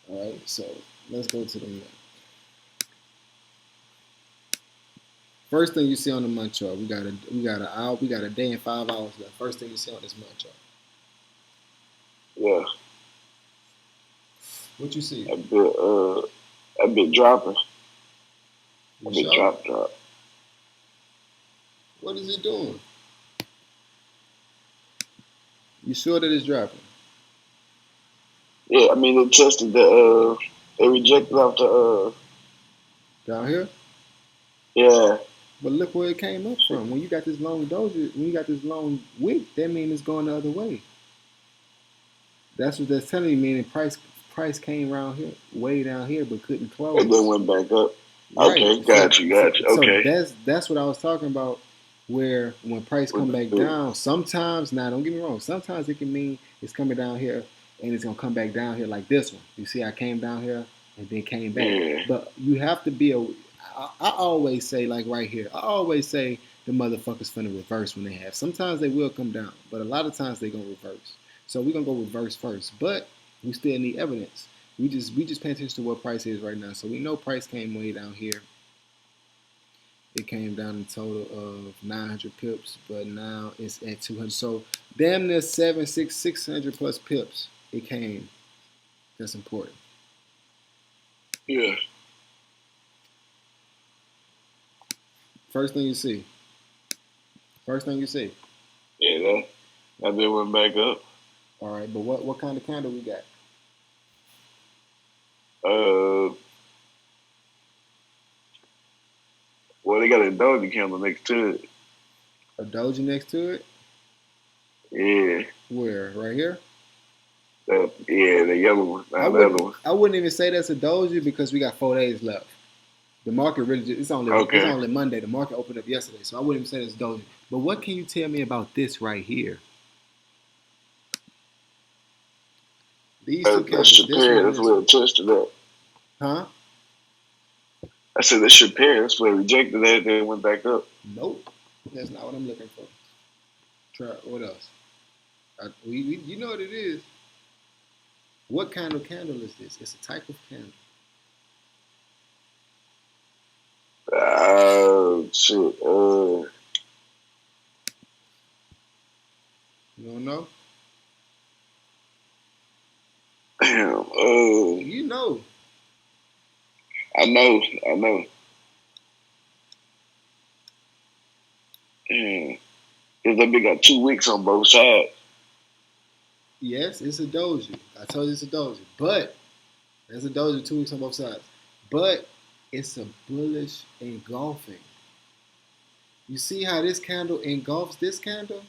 All right, so let's go to the month. First thing you see on the month chart, we got a day and 5 hours left. First thing you see on this month chart. Yeah. What you see? A bit dropping. A bit drop. What is it doing? You sure that it's dropping? Yeah, I mean it tested they rejected off the down here? Yeah. But look where it came up from. When you got this long doji, when you got this long wick, that means it's going the other way. That's what that's telling you, meaning price came around here, way down here, but couldn't close. And then went back up. Right. Okay, got you. Okay. So that's what I was talking about. Where when price come back down, sometimes, now don't get me wrong, sometimes it can mean it's coming down here and it's gonna come back down here like this one. You see, I came down here and then came back. Yeah. But you have to be I always say, like right here, I always say the motherfuckers finna reverse when they have. Sometimes they will come down, but a lot of times they gonna reverse. So we're gonna go reverse first, but we still need evidence. We just pay attention to what price is right now. So we know price came way down here. It came down a total of 900 pips, but now it's at 200. So damn near 600 plus pips. It came. That's important. Yeah. First thing you see. Yeah, that bit went back up. All right, but what kind of candle we got? Well, they got a doji candle next to it. A doji next to it? Yeah. Where? Right here? The yellow one. The other one. I wouldn't even say that's a doji because we got 4 days left. The market really it's only Monday. The market opened up yesterday, so I wouldn't even say it's doji. But what can you tell me about this right here? These two candles. That's where it tested that. Huh? I said that should pair. That's where it rejected that. Then it went back up. Nope, that's not what I'm looking for. Try what else? You know what it is. What kind of candle is this? It's a type of candle. Shit. You don't know? Damn. You know. I know. Damn. Because that big got 2 weeks on both sides. Yes, it's a doji. I told you it's a doji. But there's a doji 2 weeks on both sides. But it's a bullish engulfing. You see how this candle engulfs this candle?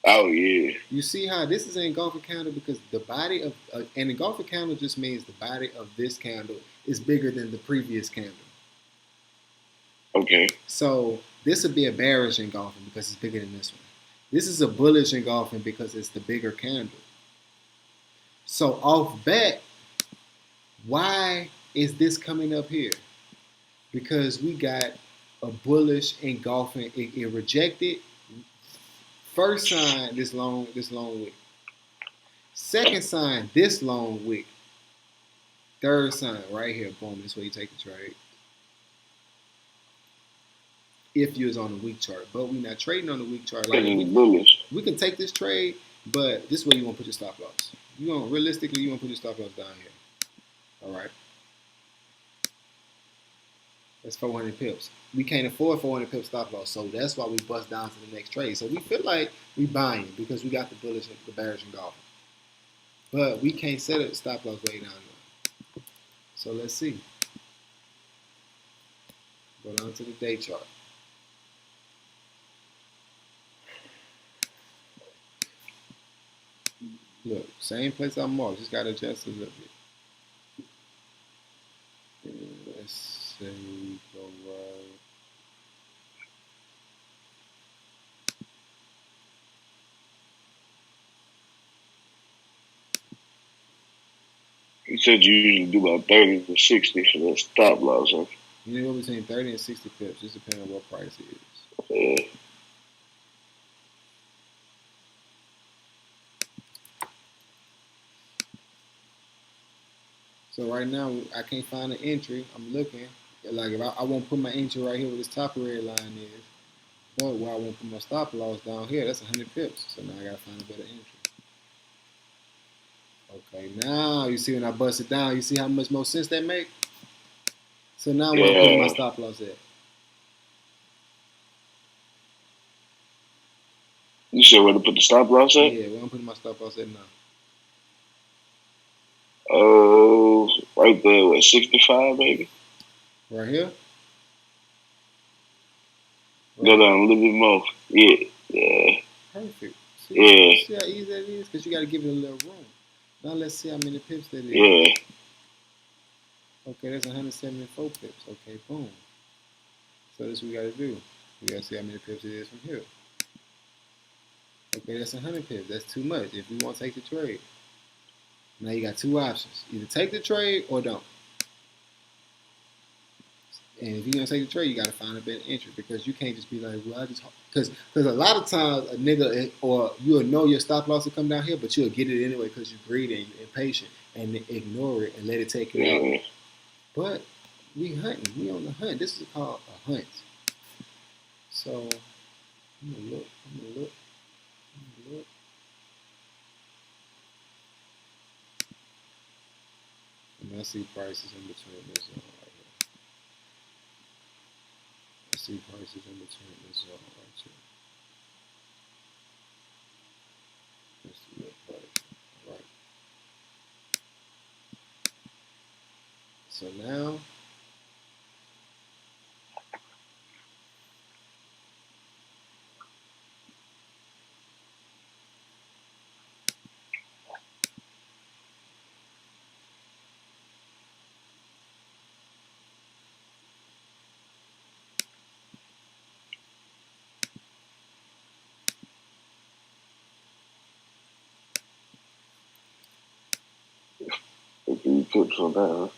Oh, yeah. You see how this is an engulfing candle because the body of an engulfing candle just means the body of this candle is bigger than the previous candle. Okay. So this would be a bearish engulfing because it's bigger than this one. This is a bullish engulfing because it's the bigger candle. So off bat, why is this coming up here? Because we got a bullish engulfing. It rejected. First sign, this long wick. Second sign, this long wick. Third sign, right here, boom. This way you take the trade. If you was on the week chart, but we're not trading on the week chart. Like we can take this trade, but this way you want to put your stop loss. You want realistically, you want to put your stop loss down here. All right. That's 400 pips. We can't afford 400 pips stop loss, so that's why we bust down to the next trade. So we feel like we buying because we got the bullish, the bearish engulfing. But we can't set a stop loss way down there. So let's see. Go down to the day chart. Look, same place I marked, just gotta adjust a little bit. Let's say we go right. You said you usually do about 30 to 60 for that stop loss, huh? You know, between 30 and 60 pips, just depending on what price it is. Yeah. So right now, I can't find an entry. I'm looking. Like if I won't put my entry right here where this top red line is, but where I won't put my stop loss down here, that's 100 pips. So now I gotta find a better entry. Okay, now you see when I bust it down, you see how much more sense that make? So now where I'm putting my Yeah. stop loss at. You said where to put the stop loss at? Yeah, where I'm putting my stop loss at now. Oh, right there, what, 65, baby? Right here? Go Right. down a little bit more. Yeah. Yeah. Perfect. Yeah. See how easy that is? Because you got to give it a little room. Now let's see how many pips that is. Yeah. Okay, that's 174 pips. Okay, boom. So this is what we got to do. We got to see how many pips it is from here. Okay, that's 100 pips. That's too much if we want to take the trade. Now you got two options. Either take the trade or don't. And if you're going to take the trade, you got to find a better entry because you can't just be like, well, I just... Because a lot of times a nigga, or you'll know your stop loss will come down here, but you'll get it anyway because you're greedy and you're impatient and ignore it and let it take you out. But we hunting. We on the hunt. This is called a hunt. So I'm gonna look. I'm gonna look. I'm gonna look. And I see prices in between this zone right here. I see prices in between this zone right here. Let's see what price. All right. So now If you pips on that, huh?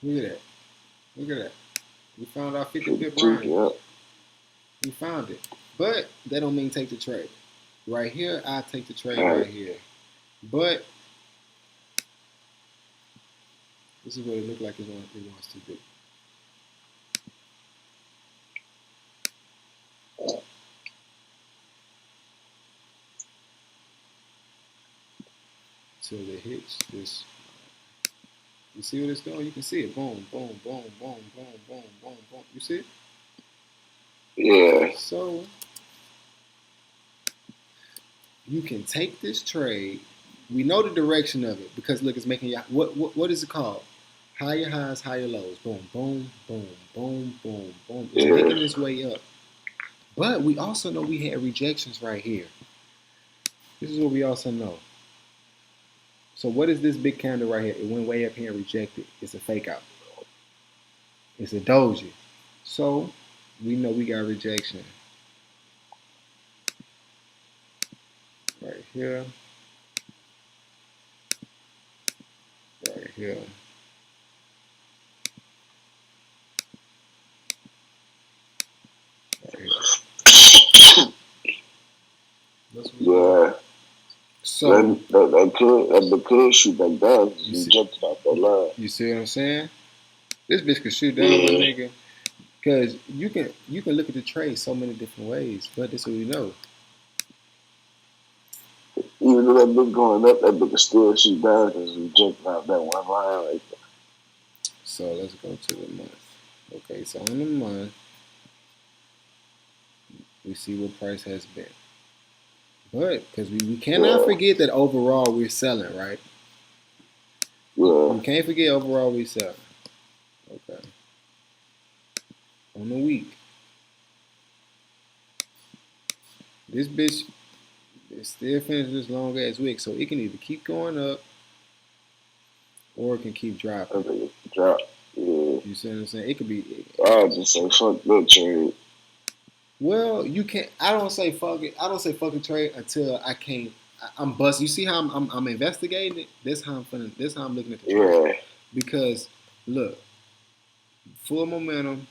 look at that. Look at that. We found our 50 pip range. Yeah. We found it. But that don't mean take the trade. Right here, I take the trade right here. But this is what it looked like it wants to do. Till it hits this. You see what it's doing? You can see it. Boom, boom, boom, boom, boom, boom, boom, boom. You see it? Yeah. So you can take this trade. We know the direction of it because look, it's making you. What is it called? Higher highs, higher lows. Boom, boom, boom, boom, boom, boom. It's making its way up. But we also know we had rejections right here. This is what we also know. So what is this big candle right here? It went way up here and rejected. It's a fake out. It's a doji. So we know we got rejection right here, right here. Right here. That's what Yeah. So that could shoot back down. You jumped off that line. You see what I'm saying? This bitch can shoot down, my nigga. Cause you can look at the trade so many different ways, but this is what we know. Even though that bitch going up, that bitch can still shoot down because you jumped out that one line right there. So let's go to the month. Okay, so on the month, we see what price has been. But because we cannot forget that overall we're selling, right? Yeah. We can't forget overall we're selling. Okay. On the week, this bitch is still finishing this long ass wick, so it can either keep going up or it can keep dropping. I think it's drop. Yeah. You see what I'm saying? It could be. I just say fuck that trade. Well, you can't. I don't say fuck it. I don't say fucking trade until I can't. I'm busting. You see how I'm investigating it. This how I'm finna. This how I'm looking at the trade. Yeah. Because look, full momentum.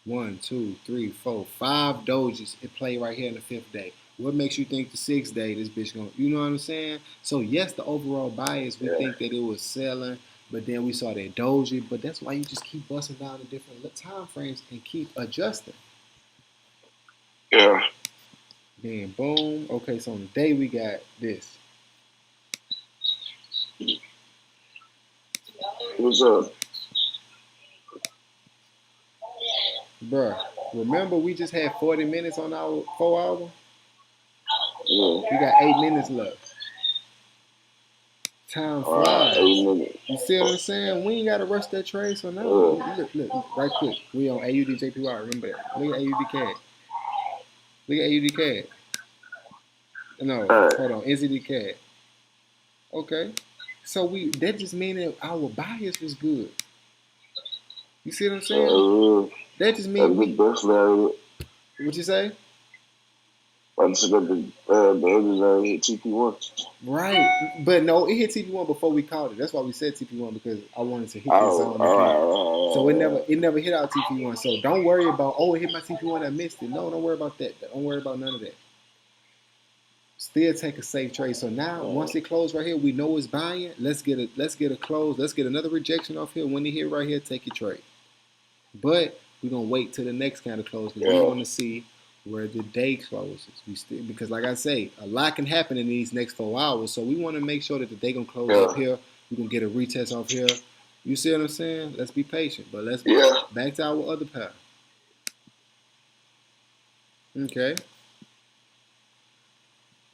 1, 2, 3, 4, 5 doges it play right here in the fifth day. What makes you think the sixth day this bitch gonna? You know what I'm saying? So yes, the overall bias we Yeah. think that it was selling, but then we saw that doji. But that's why you just keep busting down the different time frames and keep adjusting. Yeah. Then boom. Okay, so on the day we got this. What's up? Bruh, remember we just had 40 minutes on our 4 hour? Yeah. We got 8 minutes left. Time flies. You see what I'm saying? We ain't got to rush that trade. So now, look, right quick. We on AUD JPY. Remember that. Look at AUD CAD. Look at AUD CAD. No, hold on. NZD CAD. Okay. So that just means that our bias was good. You see what I'm saying? That just means we. What you say? I just got the others hit TP1. Right, but no, it hit TP1 before we called it. That's why we said TP1 because I wanted to hit this zone again. So it never hit our TP1. So don't worry about it hit my TP1 I missed it. No, don't worry about that. Don't worry about none of that. Still take a safe trade. So now once it closed right here, we know it's buying. Let's get a close. Let's get another rejection off here. When it hit right here, take your trade. But we're gonna wait till the next kind of close because we want to see where the day closes. Because like I say, a lot can happen in these next 4 hours. So we want to make sure that the day gonna close up here. We're gonna get a retest off here. You see what I'm saying? Let's be patient. But let's back to our other pair. Okay.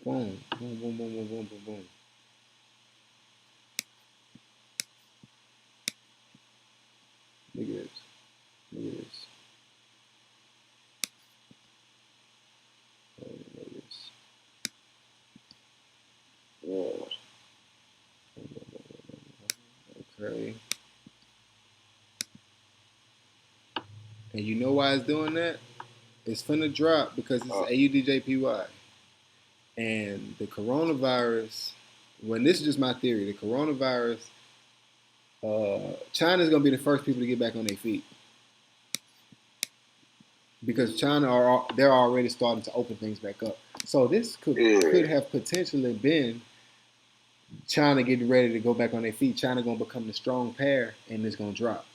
Boom. Boom, boom, boom, boom, boom, boom, boom. Look at this. Look at this. Look at this. Yeah. Okay. And you know why it's doing that? It's finna drop because it's AUDJPY. And the coronavirus, this is just my theory, the coronavirus, China's gonna be the first people to get back on their feet. Because they're already starting to open things back up. So this could have potentially been China getting ready to go back on their feet. China gonna become the strong pair and it's gonna drop.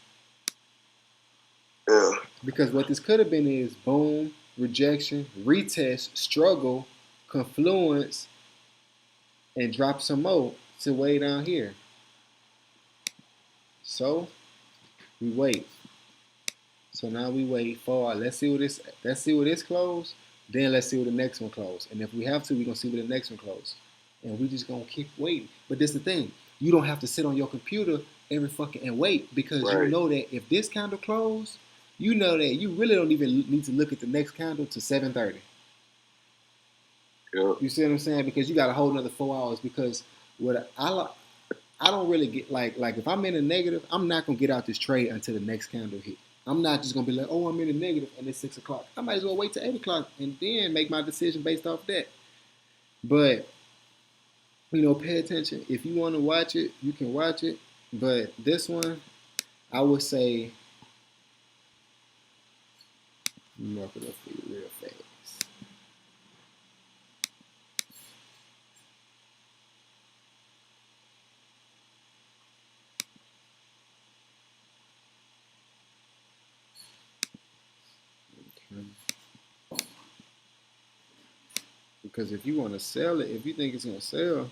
Yeah. Because what this could have been is boom, rejection, retest, struggle, confluence, and drop some more to way down here. So we wait. So now we wait for let's see what this close. Then let's see what the next one close. And if we have to, we're gonna see what the next one close. And we just gonna keep waiting. But this is the thing. You don't have to sit on your computer and wait because you know that if this candle close, you know that you really don't even need to look at the next candle to 7:30. Yep. You see what I'm saying? Because you got a whole another 4 hours. Because what I don't really get like if I'm in a negative, I'm not gonna get out this trade until the next candle hit. I'm not just gonna be like, oh, I'm in a negative and it's 6 o'clock. I might as well wait till 8 o'clock and then make my decision based off that. But pay attention. If you want to watch it, you can watch it. But this one, I would say, mark it up for you real fast. Okay. Because if you want to sell it, if you think it's gonna sell,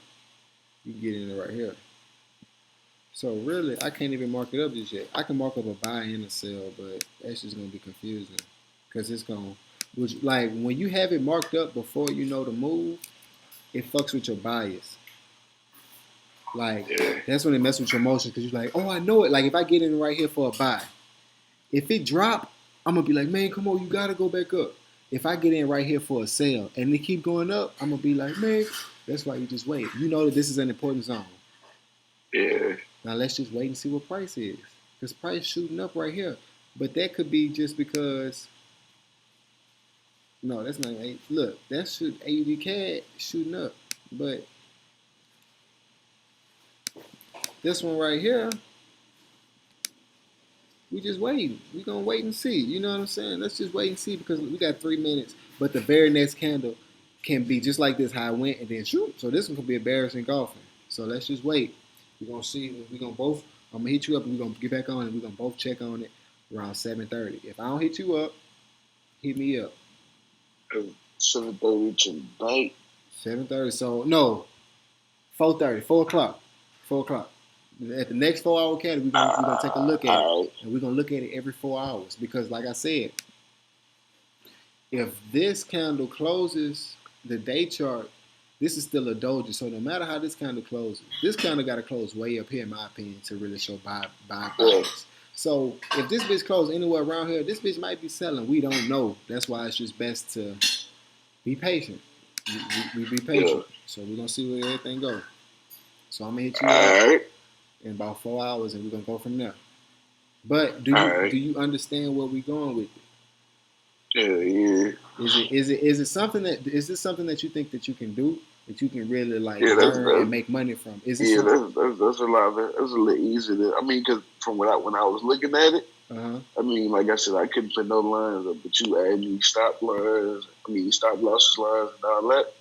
you get in it right here. So really, I can't even mark it up just yet. I can mark up a buy and a sell, but that's just gonna be confusing because it's gonna, like when you have it marked up before you know the move, it fucks with your bias. Like Yeah. that's when it messes with your emotions because you're like, oh, I know it. Like if I get in right here for a buy, if it drop, I'm gonna be like, man, come on, you gotta go back up. If I get in right here for a sale and they keep going up, I'm gonna be like, man, that's why you just wait. You know that this is an important zone. Yeah. Now let's just wait and see what price is. Because price shooting up right here. But that could be just because no, that's not look, that should AUD CAD shooting up. But this one right here, we just waiting. We gonna wait and see. You know what I'm saying? Let's just wait and see because we got 3 minutes. But the very next candle can be just like this, how it went, and then shoot. So this one could be embarrassing golfing. So let's just wait. We're gonna see. We're gonna both. I'm gonna hit you up, and we're gonna get back on, and we're gonna both check on it around 7:30. If I don't hit you up, hit me up. 7:30 tonight. 7:30. So no, 4:30, 4 o'clock, 4 o'clock. At the next 4 hour candle, we're gonna take a look at it, and we're gonna look at it every 4 hours because, like I said, if this candle closes the day chart, this is still a doji. So no matter how this candle closes, this candle got to close way up here, in my opinion, to really show buy bias. So if this bitch closes anywhere around here, this bitch might be selling. We don't know. That's why it's just best to be patient. We be patient. So we're gonna see where everything goes. So I'm gonna hit you up in about 4 hours, and we're gonna go from there. But do you understand where we're going with it? Yeah. Is it something that is this something that you think that you can do, that you can really like learn and make money from? Is it that's a lot. That's a little easier. I mean, because from when I was looking at it, I mean, like I said, I couldn't put no lines up, but you add me stop losses lines and all that.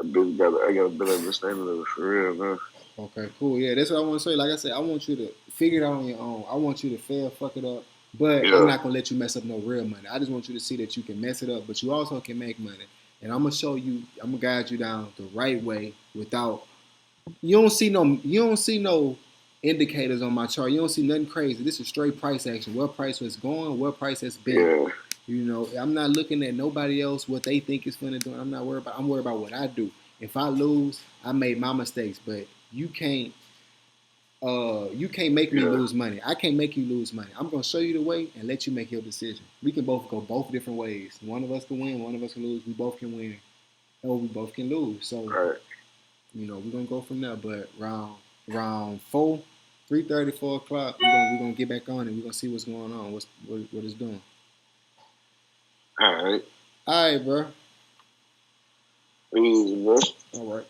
I got a better understanding of it for real, man. Okay, cool. Yeah, that's what I want to say. Like I said, I want you to figure it out on your own. I want you to fail, fuck it up. But I'm not gonna let you mess up no real money. I just want you to see that you can mess it up, but you also can make money. And I'm gonna show you. I'm gonna guide you down the right way without. You don't see no indicators on my chart. You don't see nothing crazy. This is straight price action. What price was going? What price has been? Yeah. You know, I'm not looking at nobody else what they think is gonna do. I'm not worried about. I'm worried about what I do. If I lose, I made my mistakes. But you can't make me lose money. I can't make you lose money. I'm gonna show you the way and let you make your decision. We can both go both different ways. One of us can win, one of us can lose. We both can win, or we both can lose. So, you know, we're gonna go from there. But round 4, 3:30, 4 o'clock, we're gonna get back on and we're gonna see what's going on, what it's doing. All right, bro. easy, bro. All right.